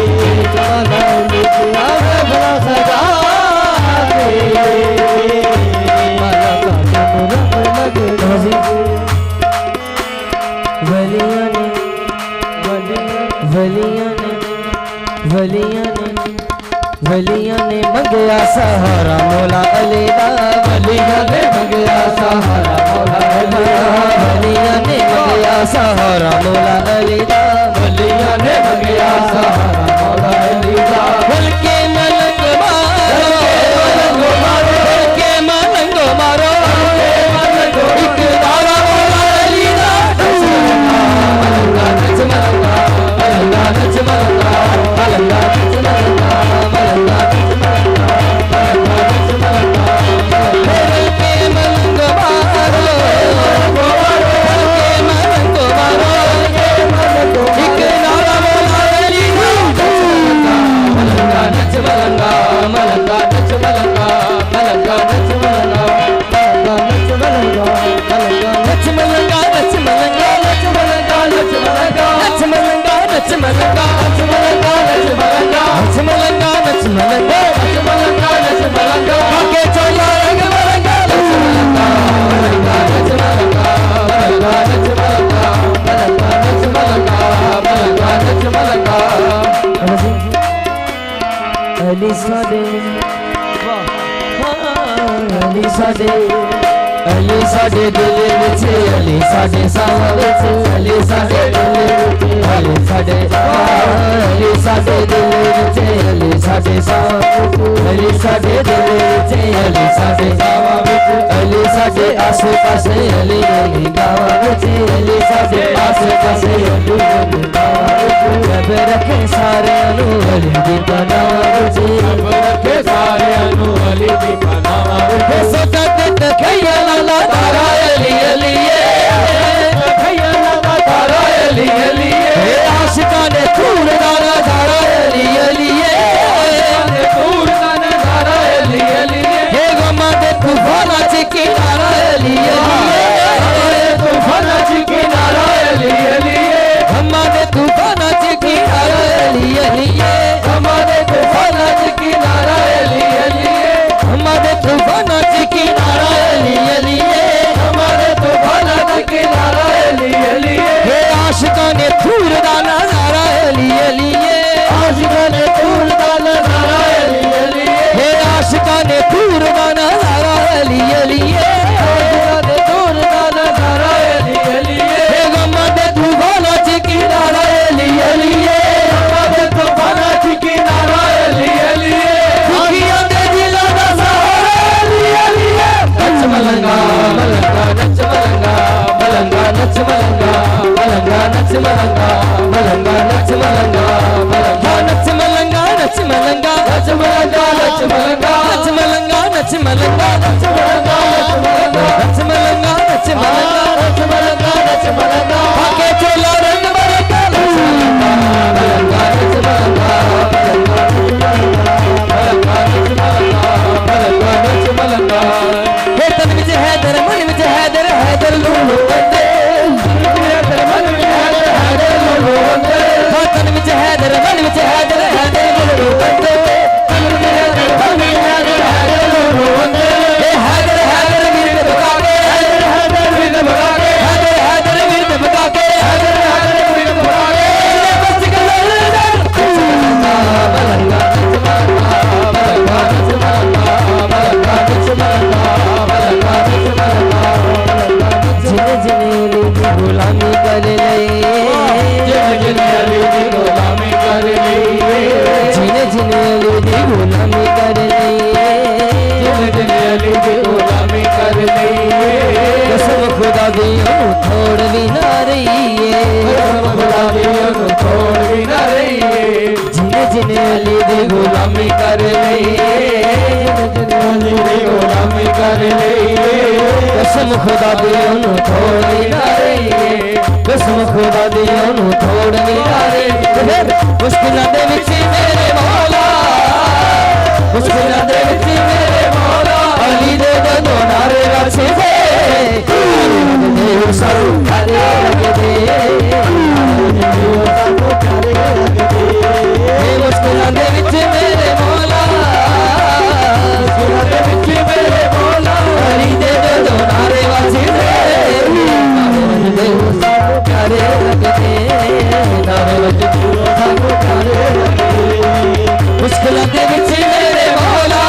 मौला अली दिया मैं भला सजा के मलंगा तनु रंग लगे जान के वलिया ने मंगया सहारा मौला अली दा वलिया ने मंगया सहारा मौला अली दा वलिया ने मंगया सहारा मौला अली दा वलिया ने मंगया सहारा मौला अली दा बल्कि मलंग मारो बल्कि मलंग मारो एक दारा मौला अली दा नच मलंगा मलंगा नच मलंगा मलंगा नच मलंगा मलंगा साडे अली साडे दिल विच अली साडे सावां विच अली साडे दिल विच अली साडे अली साडे दिल विच अली साडे सावां अली साडे दिल विच अली साडे सावां विच अली साडे आसे पासे अली अली गावां विच अली साडे आसे पासे अली अली गावां विच रब रखे सारियां नूं अली दी पनाह विच रब रखे सारियां नूं अली दी पनाह विच सदत तखैया लाला तारा अली अली तखैया लाला तारा अली अली आशिकां ने धूड़ दा नजारा अली अली धूड़ दा नजारा अली अली हे गमां दे तूफानां च किनारा अली अली तूफानां च किनारा अली अली गमां दे तूफानां च किनारा अली अली गमां दे तूफानां च किनारा अली अली गमां दे तूफानां च किनारा अली अली हमारे तूफानां च किनारा अली अली हे आशिकां ने धूड़ दा नजारा अली अली आशिकां ने धूड़ दा नजारा अली अली हे आशिकां ने धूड़ दा नजारा अली अली आशिकां ने धूड़ दा नजारा अली अली हे गमां दे तूफानां च किनारा अली अली गमां दे तूफानां च किनारा अली अली दुखियां दे दिलां दा सहारा अली अली नच मलंगा मलंगा नच मलंगा मलंगा नच मलंगा मलंगा नच मलंगा मलंगा नच मलंगा मलंगा नच मलंगा नच मलंगा नच मलंगा नच मलंगा नच मलंगा नच मलंगा नच मलंगा नच मलंगा नच मलंगा नच मलंगा नच मलंगा आके चोला रंग मलंगा नच मलंगा मलंगा नच मलंगा मलंगा नच मलंगा मलंगा नच मलंगा हे तन विच हैदर मन विच हैदर हैदर लूलू बंदे हैदर मन विच हैदर हैदर लूलू बंदे तन विच हैदर मन विच हैदर हैदर लूलू बंदे तन विच हैदर मन विच हैदर हैदर लूलू बंदे हे हैदर हैदर वीर बगा के हैदर हैदर वीर बगा के हैदर हैदर वीर बगा के हैदर हैदर वीर बगा के बस गले मलंगा मलंगा मलंगा नच मलंगा मलंगा नच मलंगा मलंगा नच मलंगा जिने जिने अली दी गुलामी कर लई जिने जिने अली दी गुलामी कर लई जिने जिने अली दी गुलामी कर लई जिने जिने अली दी गुलामी कर लई कसम खुदा दी ओनू थोड़ भी ना रही कसम खुदा दी ओनू थोड़ भी ना रही जिने जिने अली दी गुलामी कर लई जिने जिने अली दी गुलामी कर लई कसम खुदा दी ओनू थोड़ भी ना रही कसम खुदा दी ओनू थोड़ भी ना रही मुश्किलां दे विच मेरे मौला मुश्किलां दे विच मेरे मौला अली दे दोनों नारे रचे दे सारू प्यारे लगदे सारू प्यारे लगदे मुश्किलां दे विच मेरे मौला मुश्किलां दे विच मेरे मौला अली दे दोनों नारे रचे दे सारू प्यारे लगदे नारे वजदे सारू प्यारे लगदे मुश्किलां दे विच मेरे मौला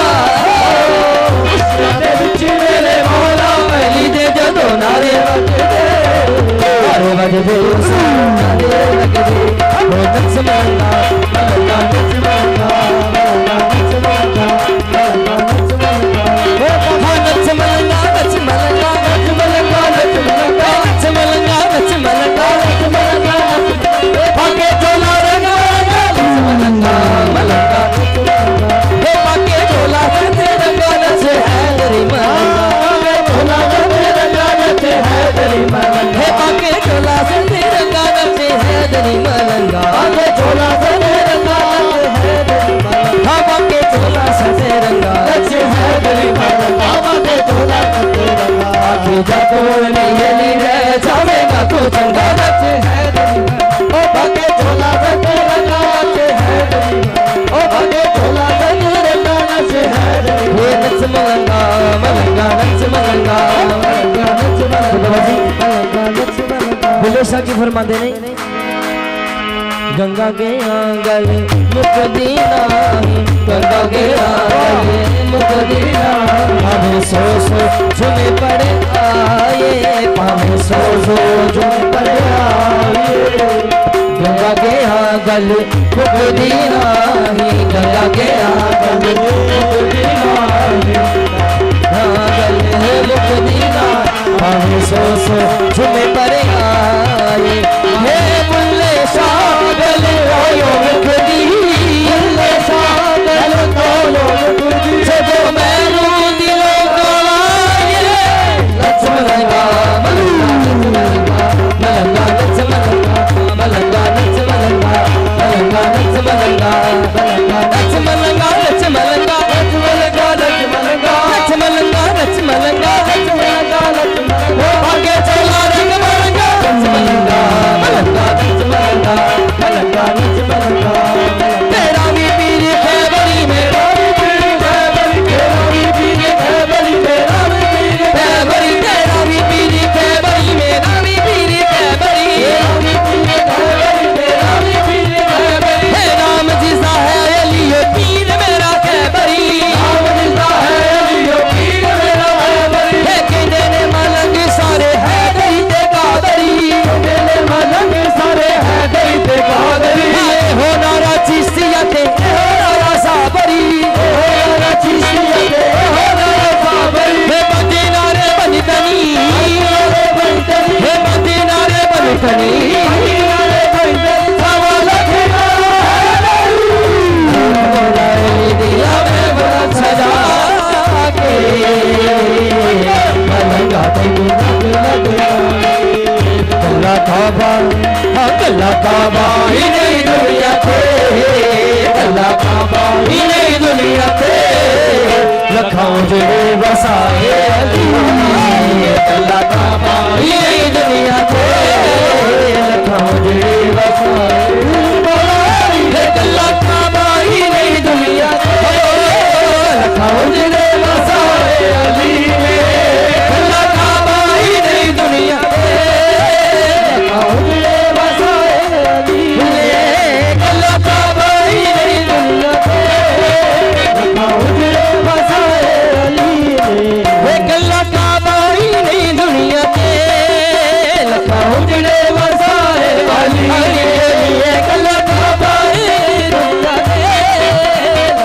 मुश्किलां दे विच मेरे मौला अली दे दोनों नारे वजदे नारे वजदे सारू प्यारे लगदे ओ नच मलंगा मलंगा नच मलंगा मलंगा नच मलंगा मलंगा नच मलंगा नच मलंगा नच मलंगा नच मलंगा नच मलंगा नच मलंगा नच मलंगा नच मलंगा भागे चोला रंग नच मलंगा मलंगा नच मलंगा हे भागे चोला रंग नच हैदरी मलंगा चोला रंग नच हैदरी मलंगा हे भागे चोला रंग नच हैदरी मलंगा भागे चोला रंग नच हैदरी मलंगा भागे चोला रंग नच हैदरी मलंगा भागे चोला रंग आखी जातो नीली रे जावेगा तू चंगा नच हैदरी ओ भागे चोला रंग नच हैदरी ओ भागे चोला रंग नच हैदरी ये नच मलंगा मलंगा नच मलंगा मलंगा नच मलंगा मलंगा नच मलंगा बुल्ले शाह की फरमाते नहीं गंगा के आंगल मुकदी नाही, गंगा के आंगल मुकदी नाही। भावे सो झुमे पड़े आए, भावे सो झुमे पड़े आए। गंगा के आंगल मुकदी नाही, गंगा के आंगल मुकदी नाही, आंगल मुकदी नाही। भावे सो झुमे पड़े आए। हे बुल्ले सागल रोयो मुकदी, बुल्ले सागल रोयो मुकदी। सजो मैनू दिलो गवाए, लक्ष्मणगा मलंगा मलंगा लक्ष्मणगा मलंगा लक्ष्मणगा मलंगा लक्ष्मणगा मलंगा लक्ष्मणगा लक्ष्मणगा लक्ष्मणगा लक्ष्मणगा लक्ष्मणगा लक्ष्मणगा लक्ष्मणगा लक्ष्मणगा आगे चला रंग मलंगा लक्ष्मणगा मलंगा लक्ष्मणगा मलंगा लक्ष्मणगा। तेरा भी पीर है बड़ी, मेरा भी पीर है बड़ी, तेरा भी पीर है बड़ी, मेरा भी पीर है बड़ी, तेरा भी पीर है बड़ी, मेरा भी पीर है बड़ी, तेरा भी पीर है बड़ी, मेरा भी पीर है बड़ी। हे राम जी सा है अलियो पीर मेरा है बड़ी, राम जी सा है अलियो पीर मेरा है बड़ी। हे कहने ने मलंग सारे है गई ते कादरी, कहने मलंग सारे है गई ते कादरी। हो नारा चिश्तिया ते हो नारा साबरी, हो नारा चिश्तिया ते हो नारा साबरी। हे बंदे नारे बंदनी, हे बंदे नारे बंदनी, हवा लखना दिया में बड़ा सजा के मलंगा गला काबा, गला काबा ही नहीं दुनिया थे, गला काबा ही नहीं दुनिया थे। लखाओं जेड़े बसाए अली, गला काबा ही नहीं दुनिया थे, लखाओं जेड़े बसाए गला काबा ही नहीं दुनिया थे, लखाओं जेड़े बसाए अली में, गला काबा ही नहीं दुनिया थे, लखाओं जेड़े बसाए अली में, गला काबा ही नहीं दुनिया थे, लखाओं जेड़े बसाए अली में। गला काबा ही नहीं दुनिया थे, लखाओं जेड़े बसाए अली में, गला काबा ही नहीं दुनिया थे,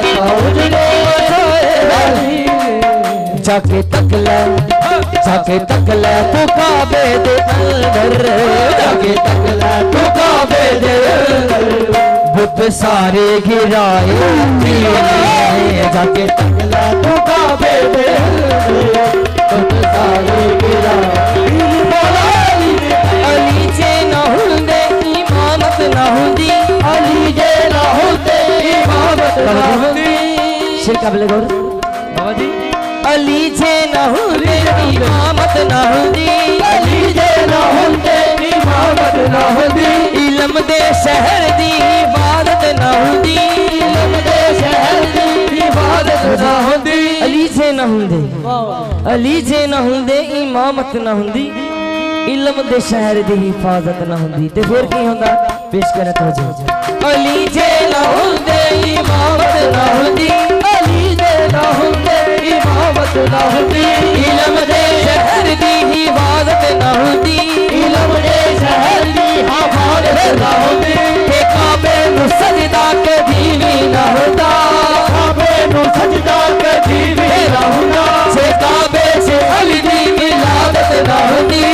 लखाओं जेड़े बसाए अली में। जाके तकला, जाके तकला तू काबे दे अंदर, जाके तकला तू काबे दे अंदर। बुत सारे गिराए जाके तकला तू काबे दे अंदर, बुत सारे गिराए। अली जे ना हुंदे इमामत ना हुंदी, अली जे ना हुंदे इमामत ना हुंदी। शेर काबिल गौर बाबा जी। अली जे ना हुंदे इमामत ना हुंदी, अली जे ना हुंदे इमामत ना हुंदी। इल्म दे शहर दी इबादत ना हुंदी, इल्म दे शहर दी इबादत ना हुंदी। अली जे ना हुंदे, अली जे ना हुंदे इमामत ना हुंदी, इल्म दे शहर दी हिफाजत ना हुंदी। ते फिर की हुंदा? पेश करे तवज्जो। अली जे ना हुंदे इमामत ना हुंदी, अली जे ना हुंदे इमामत ना हुंदी। इल्म दे शहर दी हिफाजत ना हुंदी, इल्म दे शहर दी हिफाजत ना हुंदी। ते काबे नु सजदा कदी भी ना हुंदा, काबे नु सजदा कदी भी ना हुंदा। से काबे से अली दी मिलादत ना हुंदी,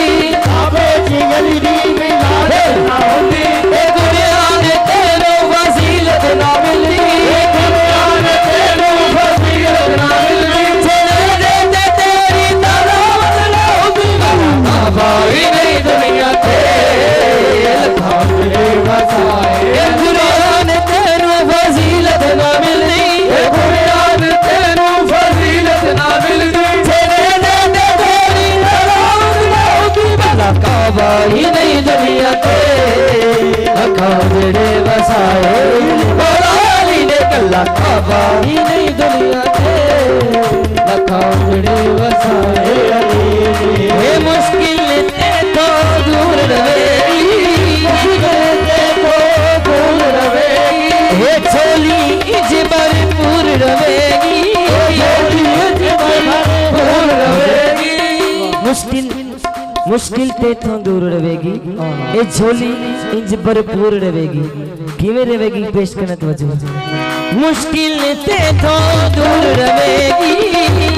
काबे से अली दी मिलादत ना हुंदी। ए दुनिया ने तेरे वसीलत ना मिलदी, ए दुनिया ने तेरे वसीलत ना मिलदी। चले दे तेरी तलावत ना हुंदी, काबा ही नहीं दुनिया ते लखां तेरे वसाए। ए दुनिया ने तेरे वसीलत ना मिलदी, ए दुनिया ने तेरे वसीलत ना मिलदी। चले दे तेरी तलावत ना हुंदी, काबा ही नहीं दुनिया ते लखां तेरे वसाए। अली ने कल्ला काबा ही नहीं दुनिया ते लखां तेरे वसाए। ये मुश्किल ते तो दूर रहे, मुश्किल ते तो दूर मुश्किल तेथों दूर रहेगी ये झोली इंज भरपूर रहेगी किवें रहेगी पेश करना तवज्जो मुश्किल तेथों दूर रहेगी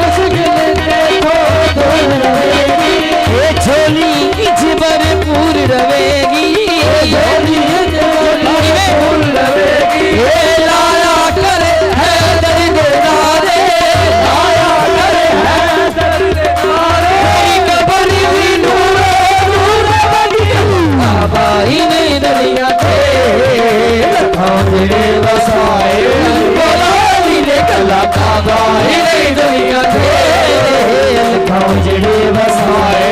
मुश्किल तेथों दूर रहेगी ये झोली इंज भरपूर रहेगी झोली इंज भरपूर रहेगी ये लाया करे है दर्द दारे लाया करे है दर्द दारे कबरी भी नूर नूर बनी आबाई नहीं दुनिया थे लखांजड़े वसाए बोलाली ने कला काबाई नहीं दुनिया थे लखांजड़े वसाए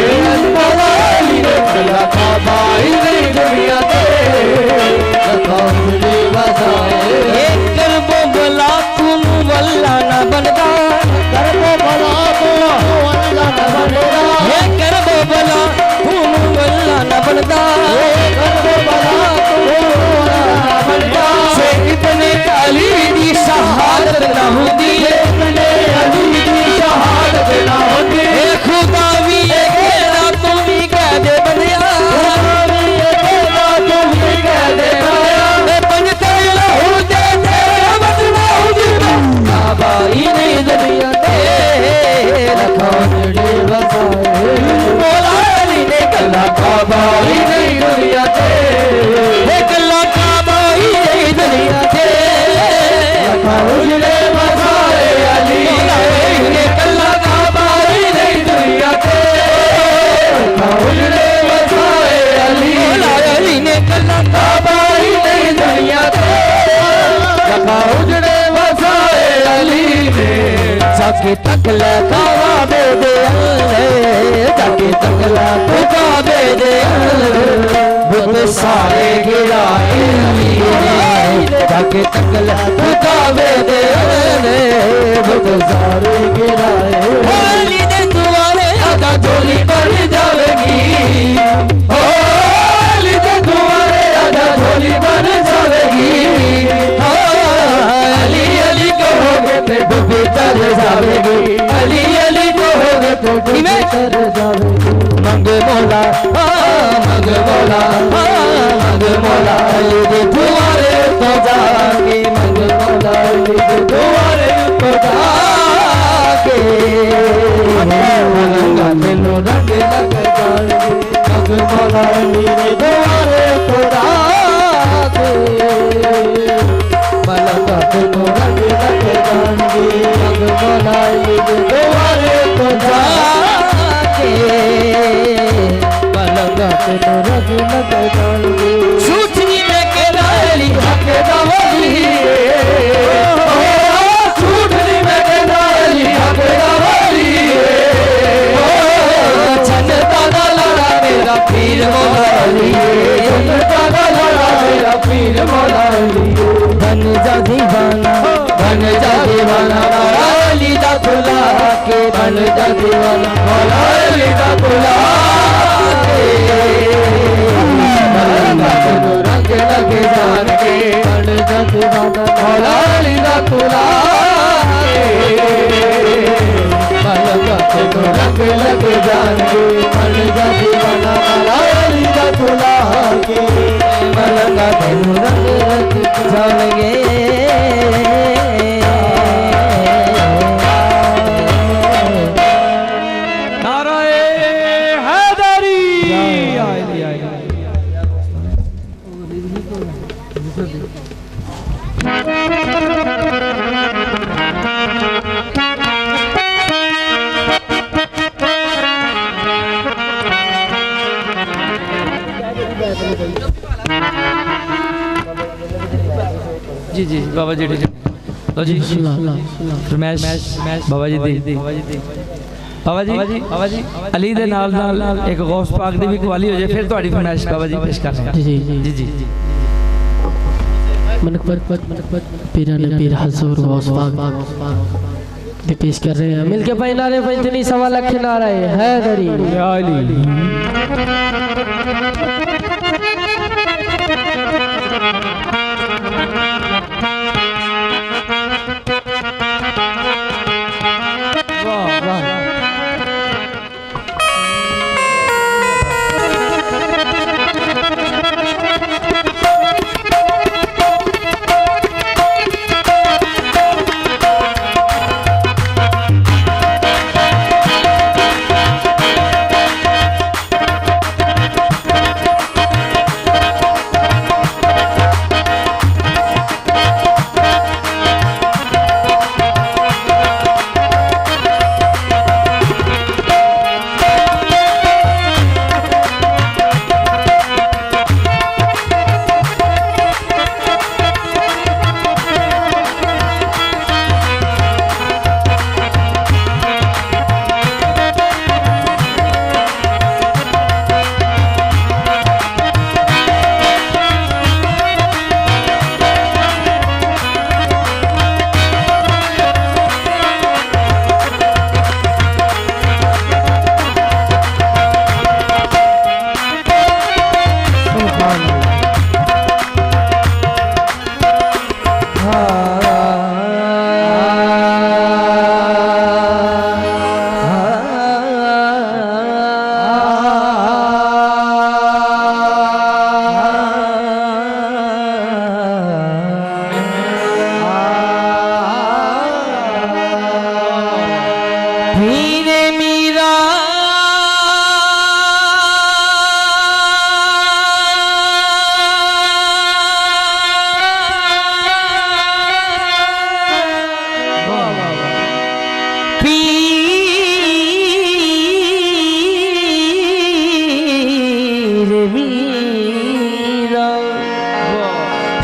बोलाली ने कला काबाई नहीं दुनिया थे लखांजड़े वसाए एक करबो भला तुम वल्ला ना बनदा करबो भला तुम वल्ला ना बनदा एक करबो भला तुम वल्ला ना बनदा करबो भला तुम वल्ला ना बनदा से इतने अली दी शहादत ना होती इतने अली दी शहादत ना होती खुदा भी कहना तुम भी कह दे बनिया तुम भी कह दे बनिया पंजते लहू दे तेरा बदला हो बाबाई नहीं दुनिया ते लखांजड़े वसाए बोलाली ने कला काबाई नहीं दुनिया ते कला काबाई नहीं दुनिया ते लखांजड़े वसाए अली ने कला काबाई नहीं दुनिया ते लखांजड़े वसाए अली ने कला काबाई नहीं दुनिया ते लखांजड़े वसाए अली ने जाके तकला काबे दे जाके तकला काबे दे बुत सारे गिराए अली ने जाके तकला काबे दे बुत सारे गिराए अली ने तुम्हारे आगा झोली बन जाएगी अली ने तुम्हारे आगा झोली बन जाएगी अली अली कहोगे तो डूबी तर जाएगी अली अली कहोगे तो डूबी तर जाएगी मंग मौला मंग मौला मंग मौला अली दे तुम्हारे तो जाके मंग मौला अली दे तुम्हारे तो जाके मलंगा दिलो रंग लग जाएगी मंग मौला अली दे तुम्हारे तो जाके मलंगा दिलो रंग लग जाएगी मंग मौला अली दे तुम्हारे तो जाके मलंगा दिलो रंग लग जाएगी सूचनी में के डाली हके दवाली सूचनी में के डाली हके दवाली छन दादा लड़ा मेरा पीर मौला अली छन दादा लड़ा मेरा पीर मौला अली बन जा दीवाना मौला अली दा खुला के बन जा दीवाना मौला अली दा खुला के मलंगा तेनो रंग लगे जान के बन जा दीवाना मौला अली दा खुला के मलंगा तेनो रंग लगे जान के बन जा दीवाना मौला अली दा खुला के मलंगा तेनो रंग लगे जान के जी जी बाबा जी लो जी फरमाइश बाबा जी दी बाबा जी अली दे नाल नाल एक गौस पाक दी भी कवाली हो जाए फिर तुम्हारी फरमाइश बाबा जी पेश कर रहे हैं जी जी जी जी मनकबत पीरा ने पीर हजूर गौस पाक ये पेश कर रहे हैं मिलके भाई नारे पंजनी सवा लख नारे है दरी या अली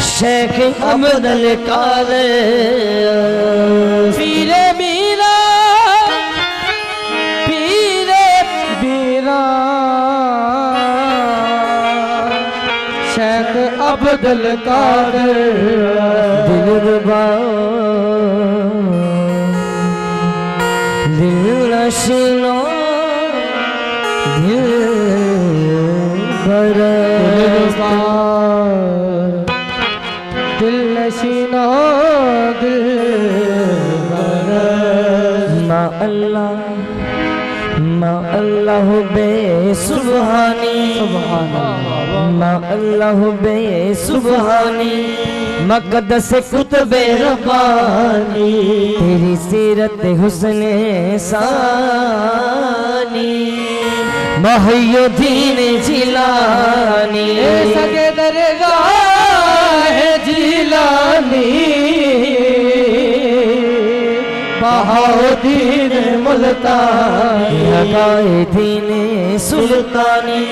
शेख अब्दुल कादर पीरे मीरा पीरे मीरा शेख अब्दुल कादर दिलरुबा दिल नशीनो दिल बरसा दिल नशीनो दिल मा अल्लाह बे सुबहानी मा अल्लाह बे सुबहानी मक़दस कुतबे रब्बानी तेरी सीरत हुस्ने सानी मोहियुद्दीन जिलानी सगे दरगाह है जिलानी बहाउद्दीन मुल्तानी लगाए-दीन सुल्तानी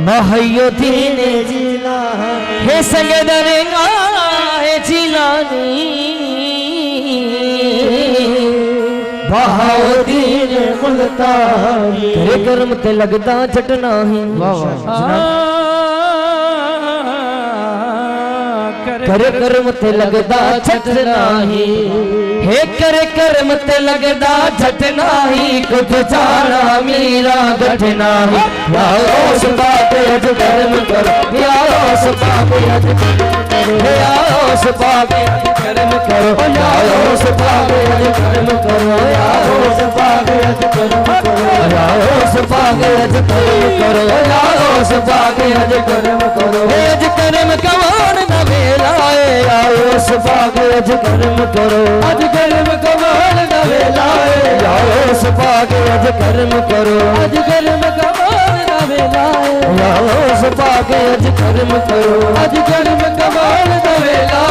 मोहियुद्दीन जिलानी हे संगे दरगाह जिलानी बहाउद्दीन मुल्तानी तेरे कर्म ते लगदा छटना ही करे कर्म ते लगदा छटना ही हे करे कर्म ते लगदा छटना ही कुछ जाना मीरा घटना ही यारो सुपाके अज कर्म करो यारो सुपाके अज यारो सुपाके अज कर्म करो यारो सुपाके अज कर्म करो यारो सुपाके अज कर्म करो यारो सुपाके अज कर्म करो यारो सुपाके अज कर्म करो हे अज कर्म कमान न वेला यारो सुपाके अज कर्म करो अज कर्म कमान न वेला यारो सुपाके अज कर्म करो अज कर्म कमान न वेला यारो सुपाके अज कर्म करो अज कर्म कमान न वेला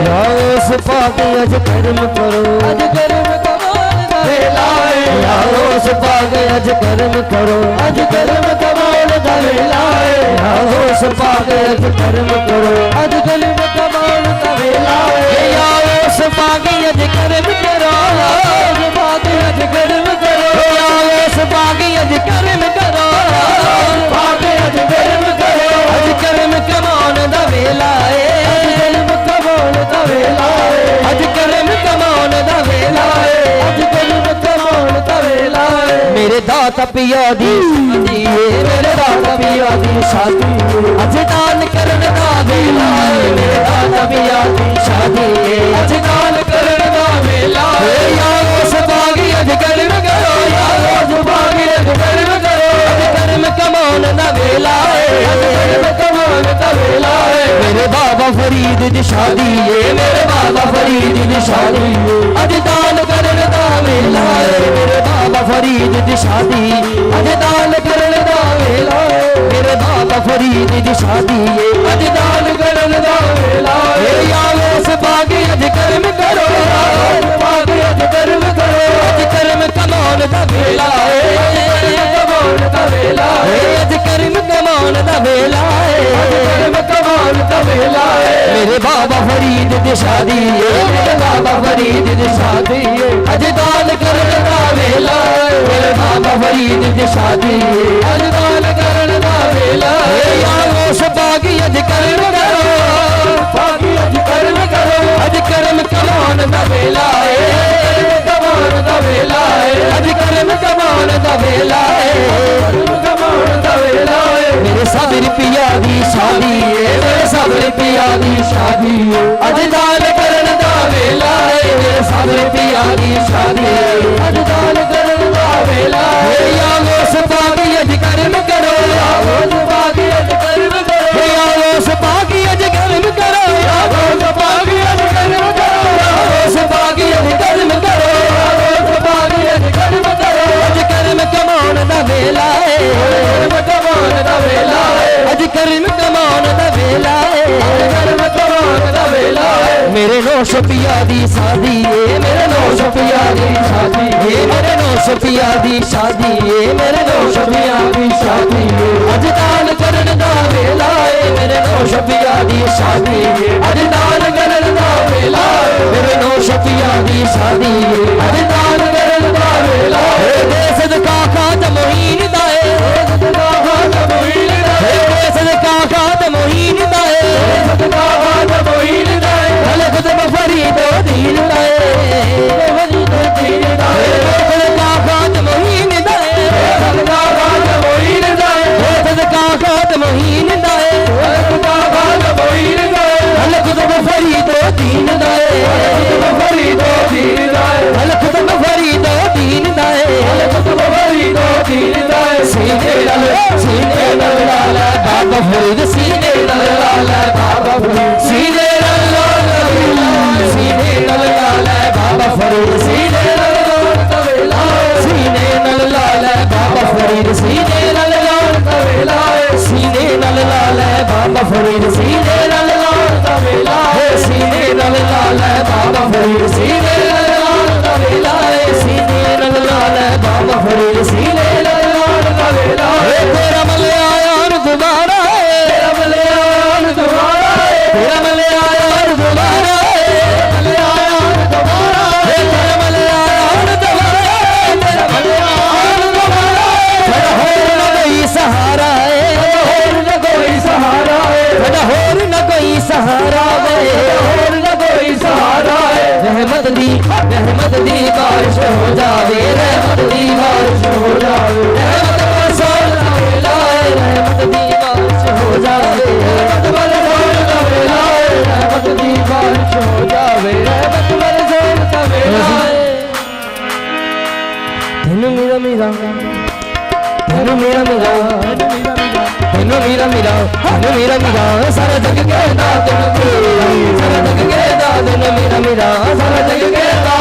यारो सुपाके अज कर्म करो अज कर्म कमान न वेला यारो सुपाके अज कर्म करो अज कर्म कमान न वेला यारो सुपाके अज कर्म करो अज कर्म कमान न वेला यारो सुपाके अज कर्म करो सुपाके अज कर्म करो यारो सुपाके अज कर्म करो सुपाके अज कर्म करो अज कर्म कमान दा वेला अज कर्म कमान दा वेला अज कर्म कमान दा वेला अज कर्म कमान दा वेला मेरे दाता पिया दी शादी मेरे दाता पिया दी शादी अज दान करन दा वेला मेरे दाता पिया दी शादी अज दान करन दा वेला यारो सुभागी अज कर्म करो यारो सुभागी अज कर्म करो अज कर्म कमान दा वेला अज कर्म कमान दा वेला मेरे बाबा फरीद दी शादी मेरे बाबा फरीद दी शादी अज दान करन दा वेला मेरे बाबा फरीद दी शादी अज दान करन दा वेला मेरे बाबा फरीद दी शादी अज दान करन दा वेला यारो सुभागी अज कर्म करो सुभागी अज कर्म करो अज कर्म कमान दा वेला कमान दा वेला अज कर्म कमान दा वेला कर्म कमान दा वेला मेरे बाबा फरीद दी शादी मेरे बाबा फरीद दी शादी अज दान करन दा वेला मेरे बाबा फरीद दी शादी अज दान करन दा वेला यारो सुभागी अज कर्म करो सुभागी अज कर्म करो अज कर्म कमान दा वेला कमान दा वेला अज कर्म कमान दा वेला कर्म कमान दा वेला मेरे साबरी पिया दी शादी मेरे साबरी पिया दी शादी अज दान करन दा वेला मेरे साबरी पिया दी शादी अज दान करन दा वेला यारो सुभागी अज कर्म करो यारो सुभागी अज कर्म करो यारो सुभागी अज कर्म करो यारो सुभागी अज कर्म करो यारो सुभागी अज कर्म करो यारो सुभागी अज कर्म करो अज कर्म कमान दा वेला कर्म कमान दा वेला अज कर्म कमान दा वेला कर्म कमान दा वेला मेरे नौश पिया दी शादी मेरे नौश पिया दी शादी ये मेरे नो शफिया दी शादी ये मेरे नो शफिया दी शादी अज दान करन दा वेला ए मेरे नो शफिया दी शादी अज दान करन दा वेला मेरे नो शफिया दी शादी अज दान करन दा वेला दे सदका खात मोहीन दाए सदका खात मोहीन दाए दे सदका खात मोहीन दाए सदका खात मोहीन दाए भले खुद फरीदो दीन दाए फरीदो दीन दाए सदका खात मोहीन दाए सदका खात मोहीन दाए सदका खात मोहीन दाए सदका खात मोहीन दाए भले खुद फरीदो दीन दाए फरीदो दीन दाए भले खुद फरीदो दीन दाए भले खुद फरीदो दीन दाए सीने नल लाल बाबा फरीद सीने नल लाल बाबा फरीद सीने नल लाल सीने नल लाल बाबा फरीद सीने नल लाल सीने नल लाल बाबा फरीद सीने नल लाल सीने नल लाल बाबा फरीद सीने नल लाल सीने नल लाल बाबा फरीद सीने नल लाल सीने नल लाल बाबा फरीद सीने नल लाल तेरा मलयान दोबारा तेरा मलयान दोबारा तेरा मलयान दोबारा मलयान दोबारा तेरा मलयान दोबारा तेरा मलयान दोबारा बड़ा होर न कोई सहारा है होर न कोई सहारा है बड़ा होर न कोई सहारा है होर न कोई सहारा है रहमत दी बारिश हो जावे रहमत दी बारिश हो जावे रहमत बरसात दा वेला है रहमत दी बारिश हो जावे रहमत बरसात दा वेला है रहमत दी बारिश हो जावे रहमत बरसात दा वेला है तेनू मेरा मेरा तेनू मेरा मेरा तेनू मेरा मेरा तेनू मेरा मेरा सारा जग कहता तेनू सारा जग कहता तेनू मेरा मेरा सारा जग कहता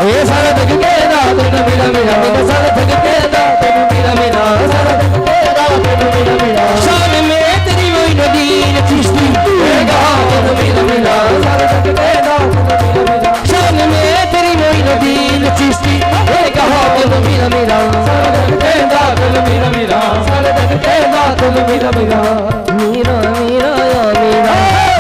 ये सारा जग कहता तेनू मेरा मेरा सारा जग कहता तेनू मेरा मेरा सारा जग कहता तेनू मेरा मेरा शान में तेरी वही नदीन चिश्ती कहा तेनू मेरा मेरा सारा जग कहता तेनू मेरा मेरा शान में तेरी वही नदीन चिश्ती कहा तेनू मेरा मेरा सारा जग कहता तेनू मेरा मेरा सारा जग कहता तेनू मेरा मेरा मेरा मेरा या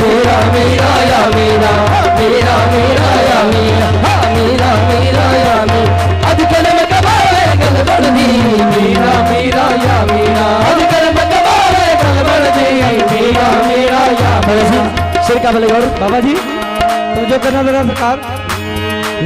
मेरा मेरा या मेरा मेरा मेरा या मेरा मेरा मेरा या मेरा अज कलम कबाले गल बढ़दी मेरा मेरा या मेरा अज कलम कबाले गल बढ़दी मेरा मेरा या मेरा शेर का बोले गौर बाबा जी तो जो करना मेरा सरकार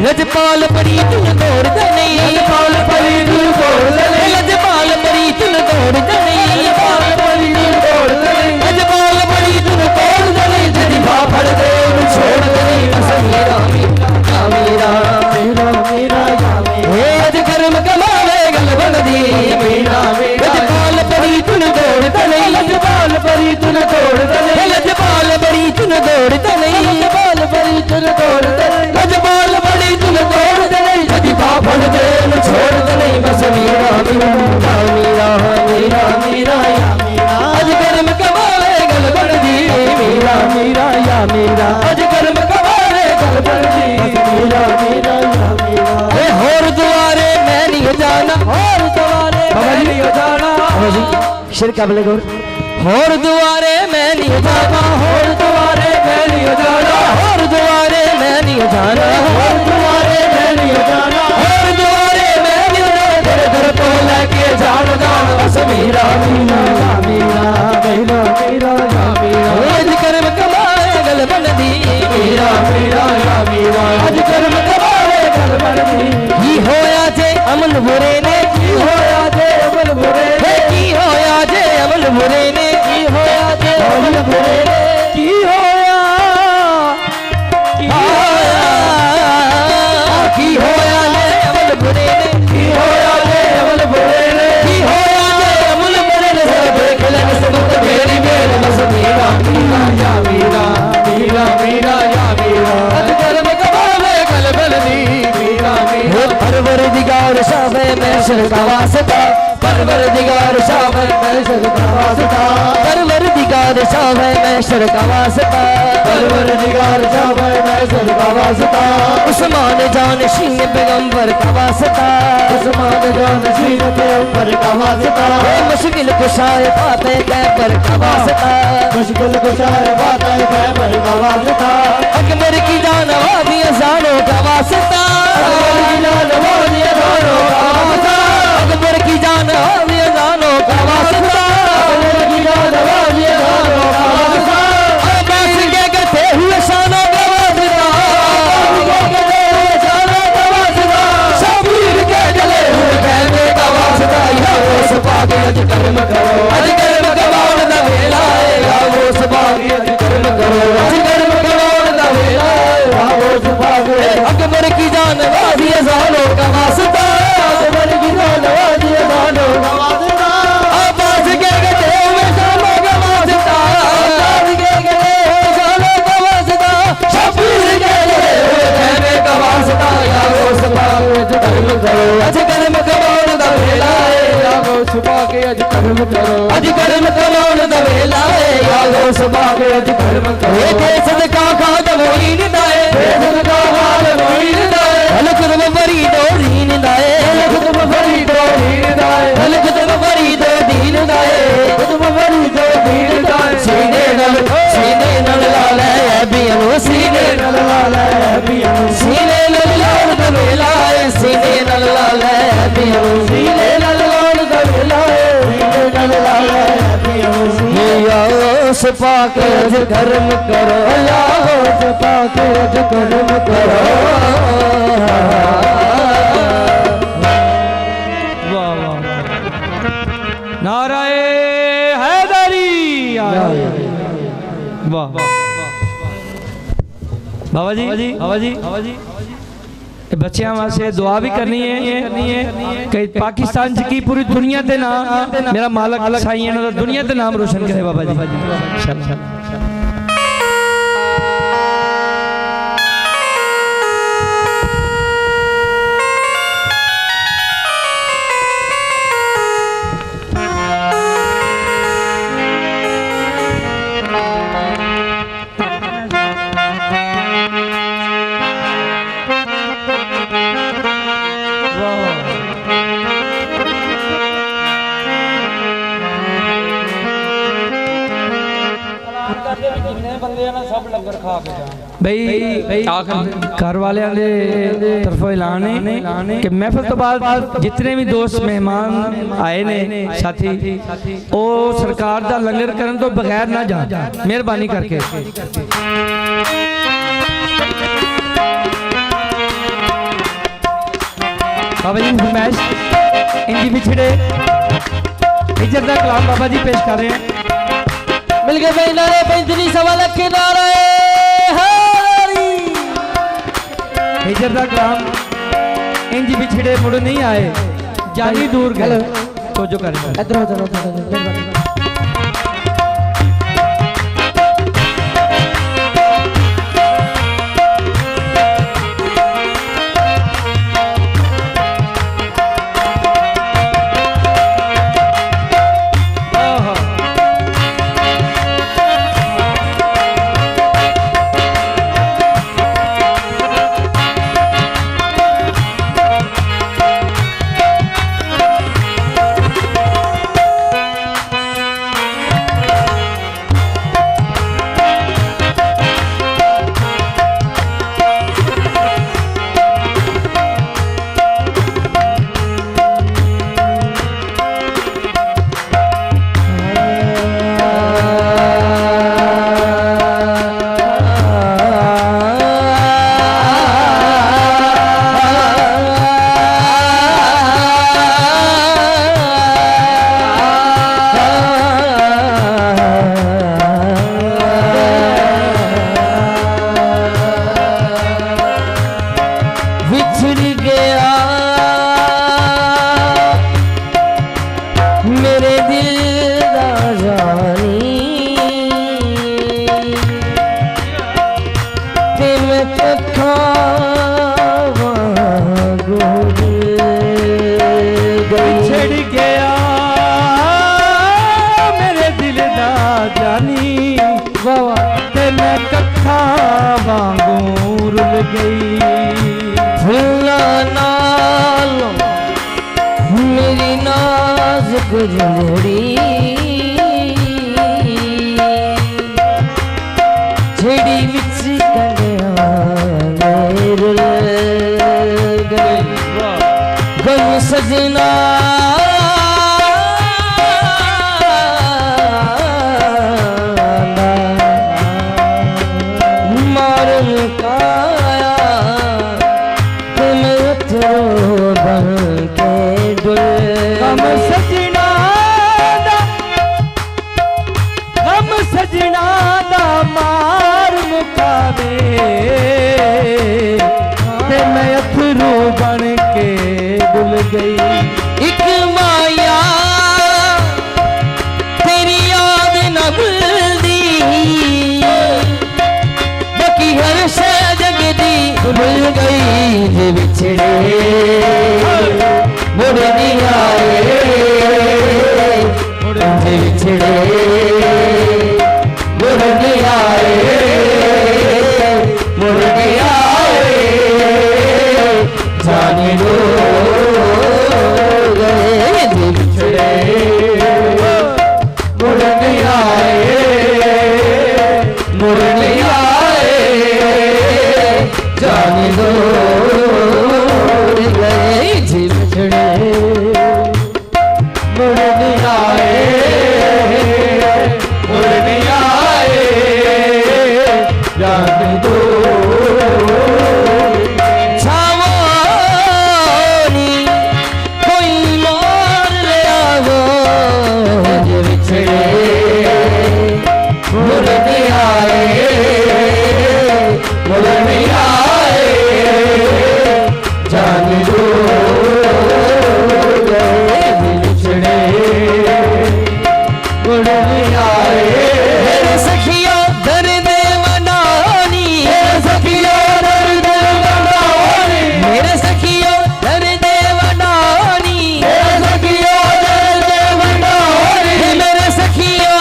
लजपाल परी तुम तोड़ दे नहीं लजपाल परी तुम तोड़ दे नहीं लजपाल परी तुम तोड़ दे नहीं लजपाल परी तुम तोड़ दे नहीं लजपाल परी तुम तोड़ दे नहीं जदी भा फड़ दे छोड़ दे नहीं बस मेरा मेरा मेरा मेरा या मेरा हे अज कर्म कमावे गल बनदी मेरा मेरा लजपाल परी तुम तोड़ दे नहीं लजपाल परी तुम तोड़ दे नहीं लजपाल परी तुम तोड़ दे नहीं लजपाल परी तुम तोड़ दे लजपाल तुम तोड़ दे नहीं जदी फड़ दे छोड़ दे नहीं बस मेरा मेरा मेरा मेरा मेरा या मेरा अज कर्म कमावे गल बनदी मेरा मेरा या मेरा अज कर्म कमावे गल बनदी मेरा मेरा या मेरा ए होर दुआरे मैं नहीं जाना होर दुआरे मैं नहीं जाना शेर का बोले गौर होर दुआरे मैं नहीं जाना होर दुआरे मैं नहीं जाना होर दुआरे मैं नहीं जाना होर दुआरे मैं नहीं जाना होर दुआरे मैं नहीं जाना तेरे दर तो लेके जान जान बस मेरा मेरा मेरा मेरा मेरा या मेरा अज कर्म कमाए गल बनदी मेरा मेरा या मेरा अज कर्म कमाए गल बनदी की होया जे अमल बुरे ने की होया जे अमल बुरे ने की होया जे अमल बुरे ने की होया जे अमल बुरे ने की होया की होया ने अमल बुरे ने की होया जे अमल बुरे ने की होया जे अमल बुरे ने सब देख ले सब मेरी मेरे बस मेरा मेरा या मेरा मेरा मेरा या मेरा अज कर्म कमावे गल बनदी मेरा मेरा परवरदिगार शाबे मैं का वास्ता परवरदिगार शाबे मैं का वास्ता परवरदिगार चाहे महशर का वास्ता, परवरदिगार चाहे महशर का वास्ता, उस्मान जानशीन पैगंबर का वास्ता, उस्मान जानशीन पैगंबर का वास्ता, मुश्किल कुशाए बातें कैबर का वास्ता, मुश्किल कुशाए बातें कैबर का वास्ता, अकबर की जान वादी अजानों का वास्ता, अकबर की जान वादी अजानों का वास्ता, अकबर की जान वादी अजानों का वास्ता, अकबर की जान वादी अजानों का वास्ता, अब्बास के कहते हुए शानों का वास्ता, अब्बास के कहते हुए शानों का वास्ता, शबीर के जले हुए कहने का वास्ता, या वो सपागे अज कर्म करो, अज कर्म कमाउण दा वेला है, या वो सपागे अज कर्म करो, अज कर्म कमाउण दा वेला है, या वो सपागे। अकबर की जान वादी अजानों का वास्ता, अकबर की जान वादी अजानों का वास्ता, अब्बास के कहते हुए शानों का वास्ता, अब्बास के कहते हुए शानों का वास्ता, शबीर के जले हुए कहने का वास्ता, या वो सपागे अज कर्म करो, अज कर्म कमाउण दा वेला है, या वो सपागे अज कर्म करो, अज कर्म कमाउण दा वेला है, या वो सपागे अज कर्म करो। ये सदका खाद मोइन दाए, सदका खाद मोइन दाए, हलक तुम बरी दो दीन दाए, हलक तुम बरी दो दीन दाए, हलक तुम बरी दो दीन दाए, तुम बरी दो दीन दाए, सीने नल लाल है बियनो, सीने नल लाल है बियनो, सीने नल लाल दा वेला है, सीने नल लाल है बियनो, सीने नल लाल दा वेला है, सीने नल लाल है बियनो, या उस पाक अज कर्म करो, या उस पाक अज कर्म करो। वाह वाह नाराए हैदरी, वाह बाबा जी बच्चों वास्ते दुआ भी करनी है कि पाकिस्तान की पूरी दुनिया के नाम मेरा मालक साईं इन्हां दा दुनिया के नाम रोशन करे बाबा जी। भाई घर वाले तरफों ऐलान है कि महफिल तो बाद जितने भी दोस्त मेहमान आए ने साथी वो सरकार दा लंगर करन तो बगैर ना जा, मेहरबानी करके। बाबा जी फरमाइश इंजी बिछड़े इज्जत दा कलाम बाबा जी पेश कर रहे हैं। मिल गए भाई नारे 35 के नारे हिजर दा कलाम इंज बिछड़े मुड़ नहीं आए, जानी दूर गए तो जो करें इधर चलो। बिछड़ गया मेरे दिल दा जानी वांगू रुल गई। फुल्लां नाल मेरी नाजुक जोड़ी छेड़ी विच कंडिया रुल गई। गम सजना मारन काया तुम उतरो बन के डुल। गम सजना दा मार मुकावे ते मैं अथरू बन के डुल गई। एक माया तेरी याद न भूलदी बाकी हर शै जगदी भूल गई। जे बिछड़े मुड़ नहीं आए जे बिछड़े मुड़ नहीं आए मुड़ नहीं आए जाने दो गए जे बिछड़े मुड़ नहीं आए मुड़ नहीं आए जाने दो गए जे बिछड़े मुड़ नहीं आए मुड़ नहीं आए जाने दो। छावानी कोई मार ले आवो जे बिछड़े मुड़ नहीं आए मुड़ नहीं आए जाने दो गए जे बिछड़े मुड़ नहीं आए। मेरे सखिया दर्द मनानी मेरे सखिया दर्द मनानी मेरे सखिया दर्द मनानी मेरे सखिया दर्द मनानी मेरे सखिया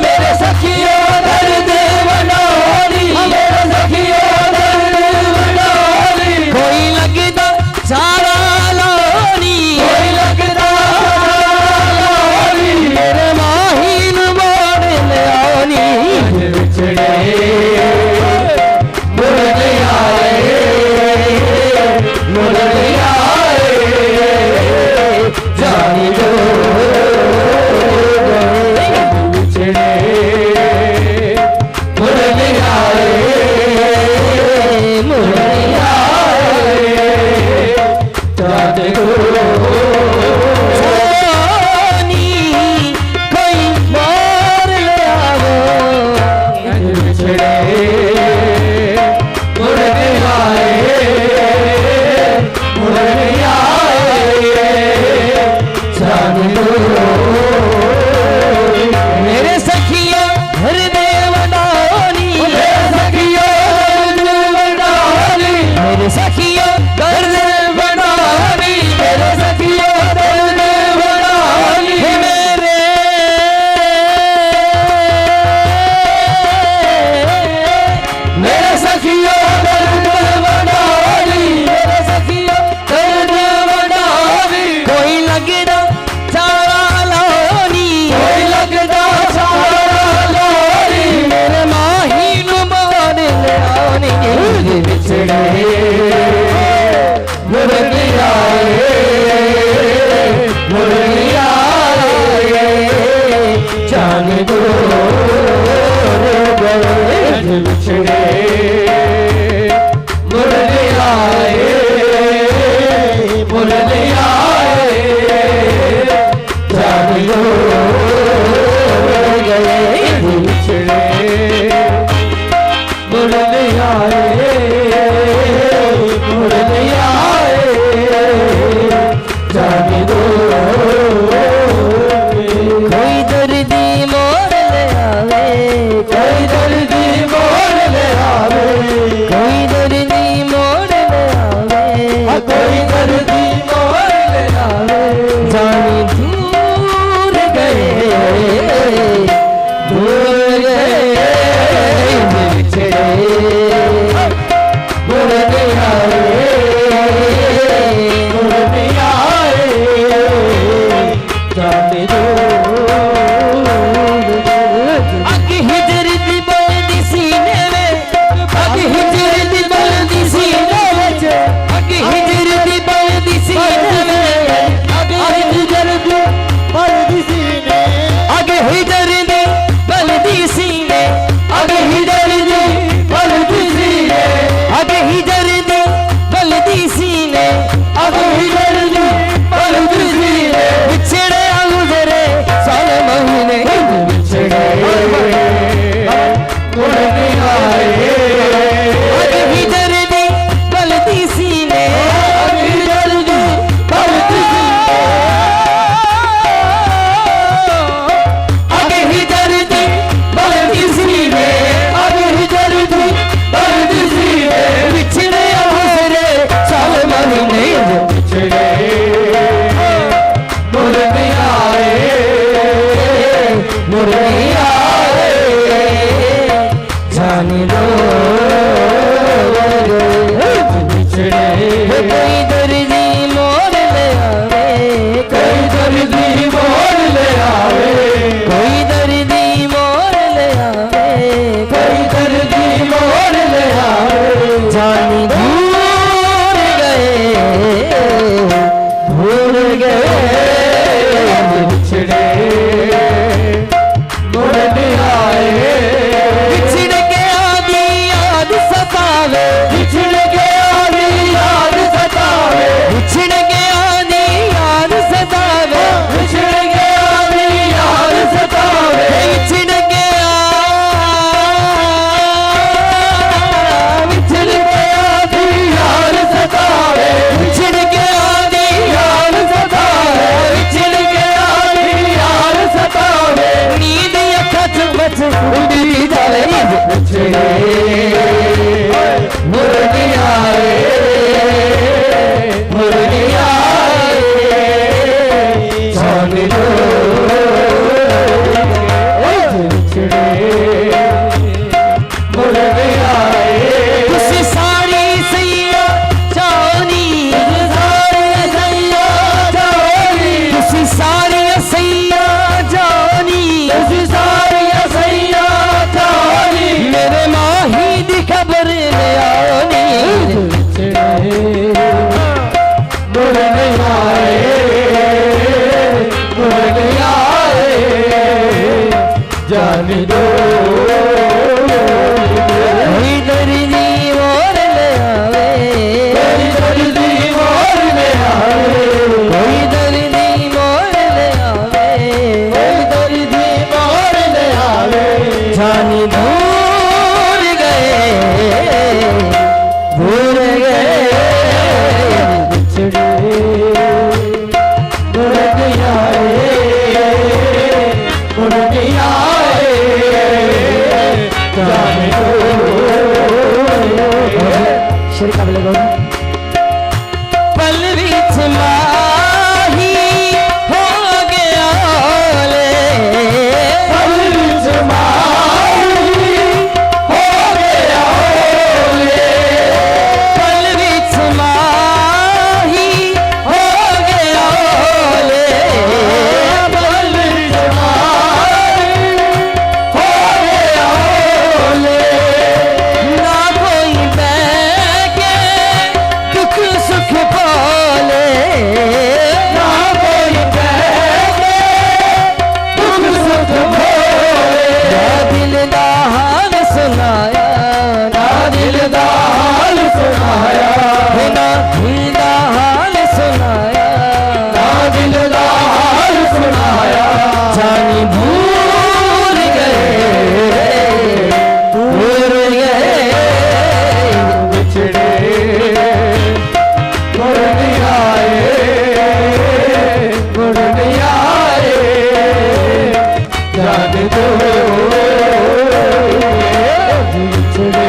मेरे सखिया दर्द मनानी मेरे सखिया दर्द मनानी। कोई लगदा सारा लानी कोई लगदा लानी मेरे माहीन मोड़ ले आनी जे बिछड़े मुड़ नहीं आए मुड़ नहीं आए जाने दो गए बिछड़े मुड़ नहीं आए मुड़ नहीं आए जाने दो। जानी कोई मार ले आवो जे बिछड़े मुड़ नहीं आए मुड़ नहीं आए जाने दो। मेरे सखिया हृदय वडानी मेरे सखिया हृदय वडानी मेरे सखिया दर्द वडानी मेरे सखिया दर्द वडानी मेरे मेरे सखिया दर्द वडानी मेरे सखिया दर्द वडानी। कोई लगदा सारा लानी कोई लगदा सारा लानी मेरे माहीन मोड़ ले आनी जे बिछड़े मुड़ नहीं आए मुड़ नहीं आए जाने दो गए जे बिछड़े मुड़ नहीं आए मुड़ नहीं आए जाने दो गए जे बिछड़े मुड़ नहीं आए मुड़ नहीं आए जाने दो। कोई दर्दी मोड़ ले आवे कोई दर्दी मोड़ ले आवे मुर्गिया जाने दो बिछड़े कोई दर्दी मोड़ ले आवे कोई दर्दी मोड़ ले आवे कोई दर्दी मोड़ ले आवे कोई दर्दी मोड़ ले आवे जानी भूल गए बिछड़े मुड़ के आए बिछड़ के आदि याद सतावे बिछड़ के आदि याद सतावे बिछड़ के आदि याद सतावे बिछड़ के आदि याद सतावे बिछड़ के आदि याद सतावे बिछड़ के आदि याद सतावे बिछड़ के आदि याद सतावे नींद अखा च बच उड़ी जावे बिछड़े मुर्गिया मुर्गिया जाने दो बिछड़े मुर्गिया तुसी सारी सैया जानी सारी सैया जानी तुसी सारी सैया जानी तुसी सारी सैया जानी मेरे माही दी खबर ले आनी मुर्गिया मुर्गिया जाने दो कोई दर्दी मोड़ ले आवे कोई दर्दी मोड़ ले आवे कोई दर्दी मोड़ ले आवे कोई दर्दी मोड़ ले आवे जानी भूल गए बिछड़े मुर्गिया मुर्गिया जाने दो शेर का बोले पल बीच माही हो गया ले पल बीच माही हो गया ले पल बीच माही हो गया ले पल बीच माही हो गया ले ना कोई बैगे दुख सुख पाले ना कोई बैगे दुख सुख पाले ना दिल दा हाल सुनाया ना दिल दा हाल सुनाया ना दिल दा हाल सुनाया ना दिल दा हाल सुनाया जानी भूल गए बिछड़े मुर्गिया मुर्गिया जाने दो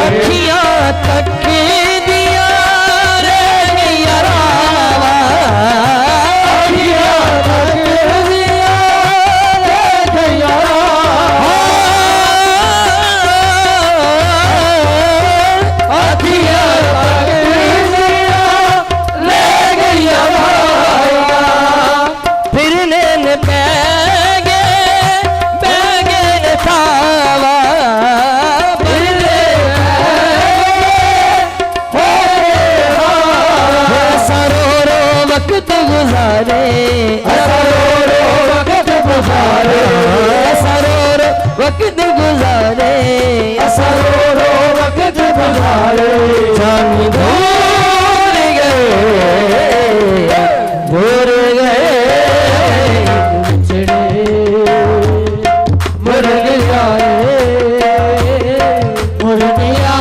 अखियां तक दिया रे गैया रावा अखियां तक दिया रे गैया रावा अखियां तक दिया ले गैया रावा फिर नैन बैगे थावा फिर सरोरो वक्त गुजारे सरोरो वक्त गुजारे सरोरो वक्त गुजारे सरोरो वक्त गुजारे जानी भूल गए बिछड़े मुर्गिया मुर्गिया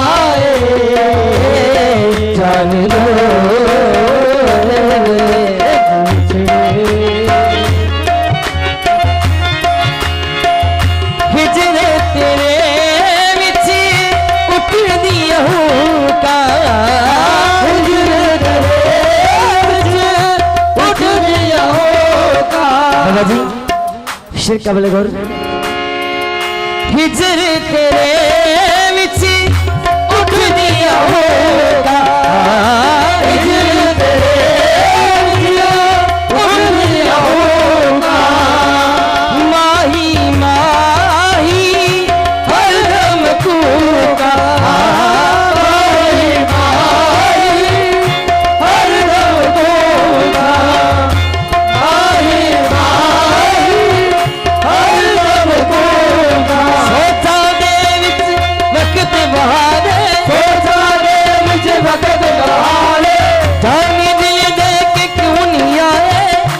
जाने दो हिजरे तेरे विच उठ दिया का हिजरे तेरे विच उठ दिया का बाबा जी शेर का बोले गौर हिजर तेरे विच उठ दिया होगा, हिजर तेरे विच उठ दिया होगा। माही माही हरदम कूका, माही माही हरदम कूका, माही माही हरदम कूका। सोचा दे विच वक्त बहारे, सोचा दे विच वक्त बहारे। जानी दिल दे के क्यों नहीं आए,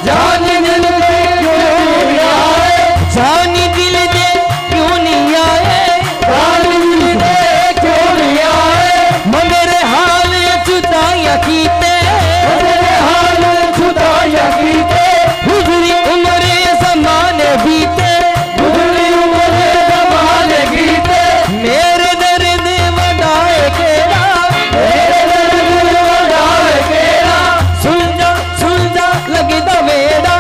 जानी दिल दे क्यों नहीं आए, जानी दिल दे क्यों नहीं आए, जानी दिल दे क्यों नहीं आए। मगर हाल जुदाइयां कीते, मगर हाल जुदाइयां कीते। गुजरी उम्र ज़माने बीते, गुजरी उम्र ज़माने बीते। मेरे दर्द वडाए केड़ा, मेरे दर्द वडाए केड़ा। सुलझा सुलझा लगदा वेड़ा,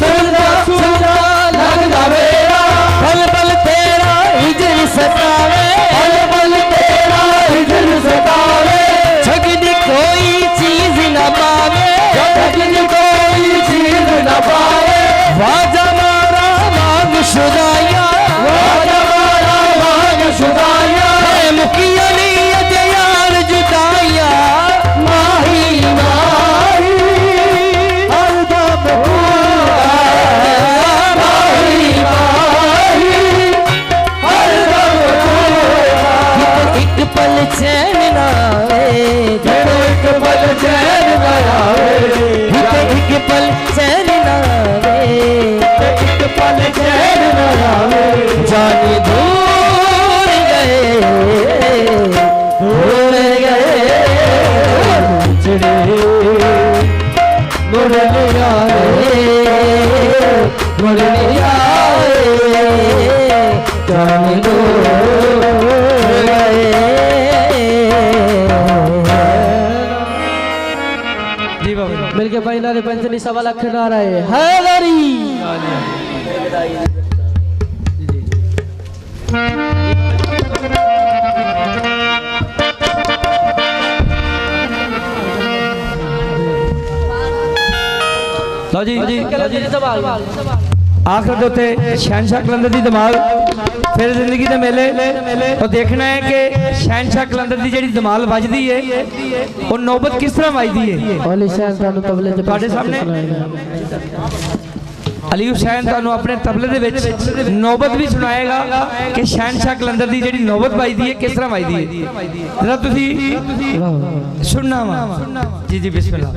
सुलझा सुलझा लगदा वेड़ा। पल पल तेरा हिजर सतावे, पल पल तेरा हिजर सतावे। झगदी कोई चीज न पावे, झगदी कोई चीज न पावे। वाजा मारा मांग शुदाइया, वाजा मारा मांग शुदाइया। मुकिया नहीं अजे यार जुदाइया, माही माही हरदम कूका, माही माही हरदम कूका। एक पल चैन ना आए, जड़ो एक पल चैन ना आए, एक पल चैन ना आए, एक पल चैन ना आए। जानी दूर गए, दूर गए चढ़े, मुड़ नहीं आए, मुड़ नहीं आए। जानी दूर गए। जी बाबा मिलके भाई नारे पंचनी 1.25 लाख नारा है हैदरी। लो जी सवाल आखिर दे उत्ते शहनशाह कलंदर दी धमाल फिर जिंदगी दे मेले। तो देखना है कि शहनशाह कलंदर दी जेड़ी धमाल वजदी है वो नौबत किस तरह वजदी है। ओली शाह तानु तबले ते ਤੁਹਾਡੇ ਸਾਹਮਣੇ अली हुसैन ਤੁਹਾਨੂੰ अपने तबले दे विच नौबत भी सुनाएगा कि शहनशाह कलंदर दी जेड़ी नौबत वजदी है किस तरह वजदी है। जरा तुसी सुनना वा। जी जी बिस्मिल्लाह।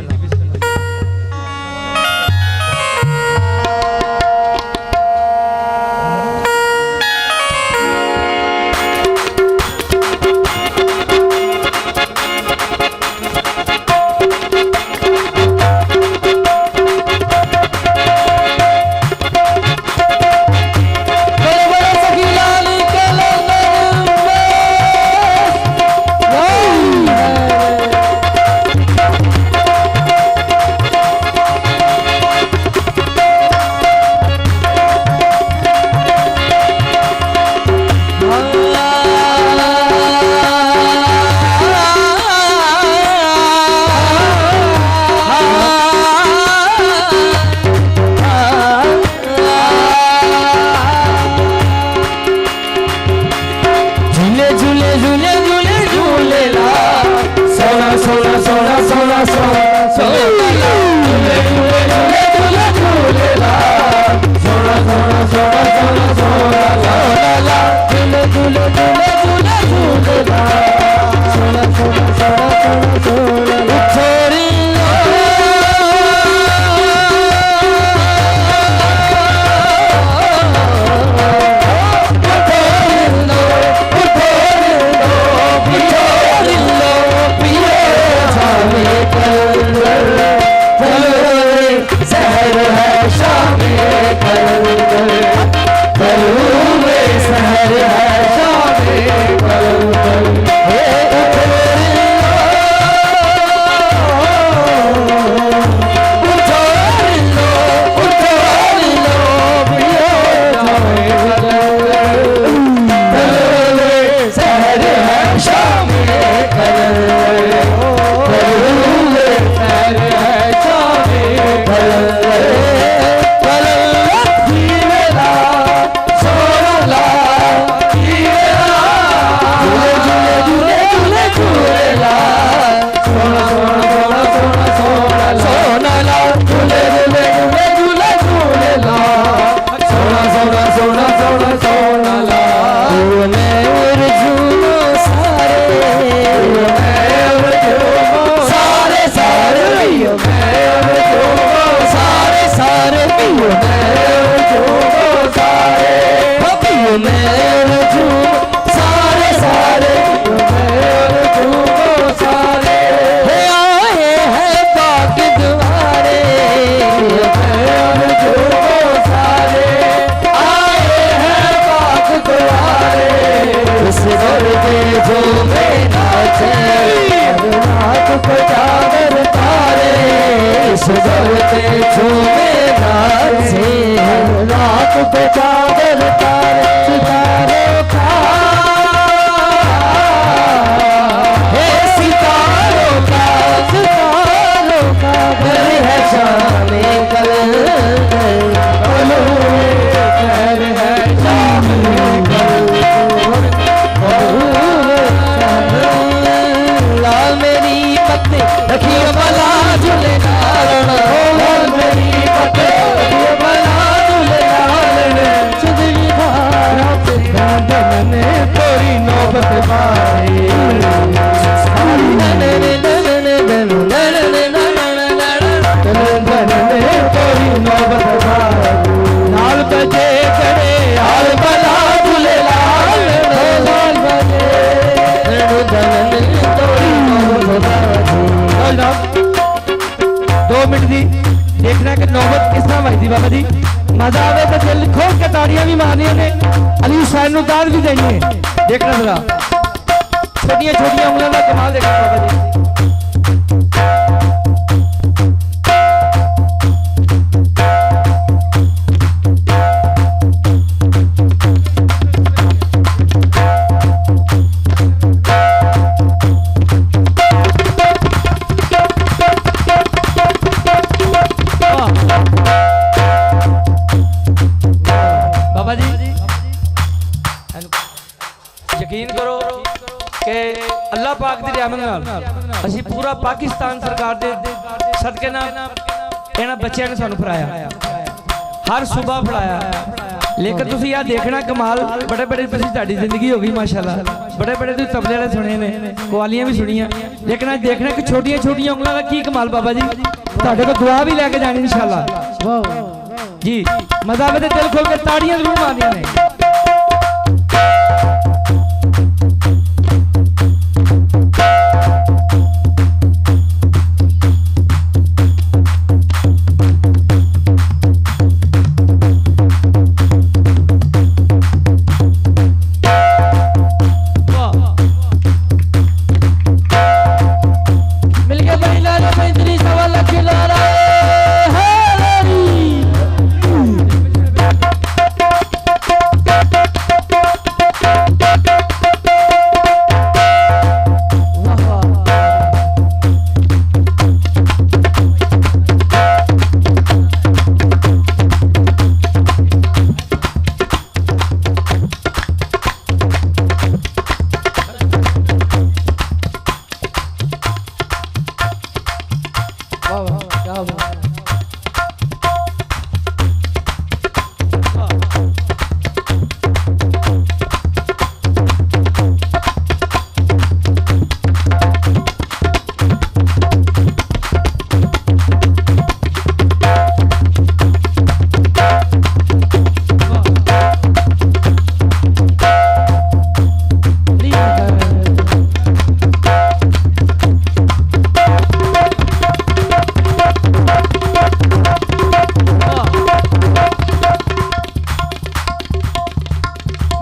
झूमे और झूम सारे सारे झूमे और झूमो सारे आए हैं पाक द्वारे और झूमो सारे आए हैं पाक द्वारे इस दर पे झूमे नाचे रात को चादर तारे इस दर पे झूमे नाचे रात को चादर तारे सितारों का हे सितारों का घर है शामे कल घर है शामे ला मेरी पत्नी रखिए भला झूले नारण मेरी पत्नी रखिए भला झूले नारण चुदली धारा धन ने तोरी नौबत पाई तोरी नौबत पाई लाल बजे करे हाल भला झूले लाल बजे दो मिनट दी देखना कि नौबत किस तरह बजती बाबा जी मजा आवे तो दिल खोल के ताड़ियां भी मारनियां ने अली हुसैन नु दाद भी देनी है देखना जरा छोटियां छोटियां उंगलियां का कमाल देखना बाबा जी यकीन करो कि अल्लाह पाक दी रहमत नाल असी पूरा पाकिस्तान सरकार दे सदके नाल इन्हां बच्चों ने सानू पढ़ाया हर सुबह पढ़ाया लेकिन तुसी यार देखना कमाल बड़े बड़े तुहाडी जिंदगी हो गई माशाल्लाह बड़े बड़े तुसीं तबले वाले सुने ने कवालियां भी सुनियां लेकिन आज देखना कि छोटियां छोटियां उंगलां दा की कमाल बाबा जी तुहाडे को दुआ भी लेके जानी इंशाल्लाह जी मजा आवे ते दिल खोल के ताड़ियां जरूर मारनियां ने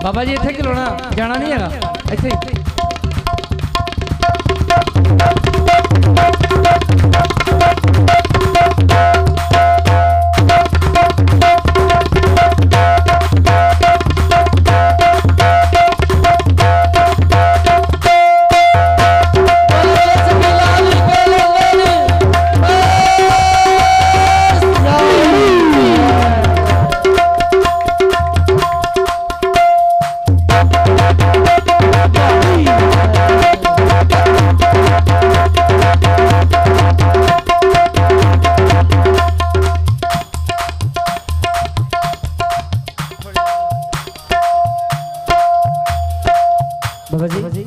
बाबा जी इत्थे खलोना जाना नहीं है इत्थे बाबा जी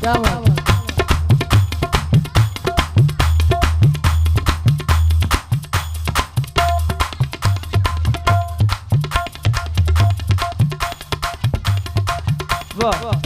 क्या बात है। वाह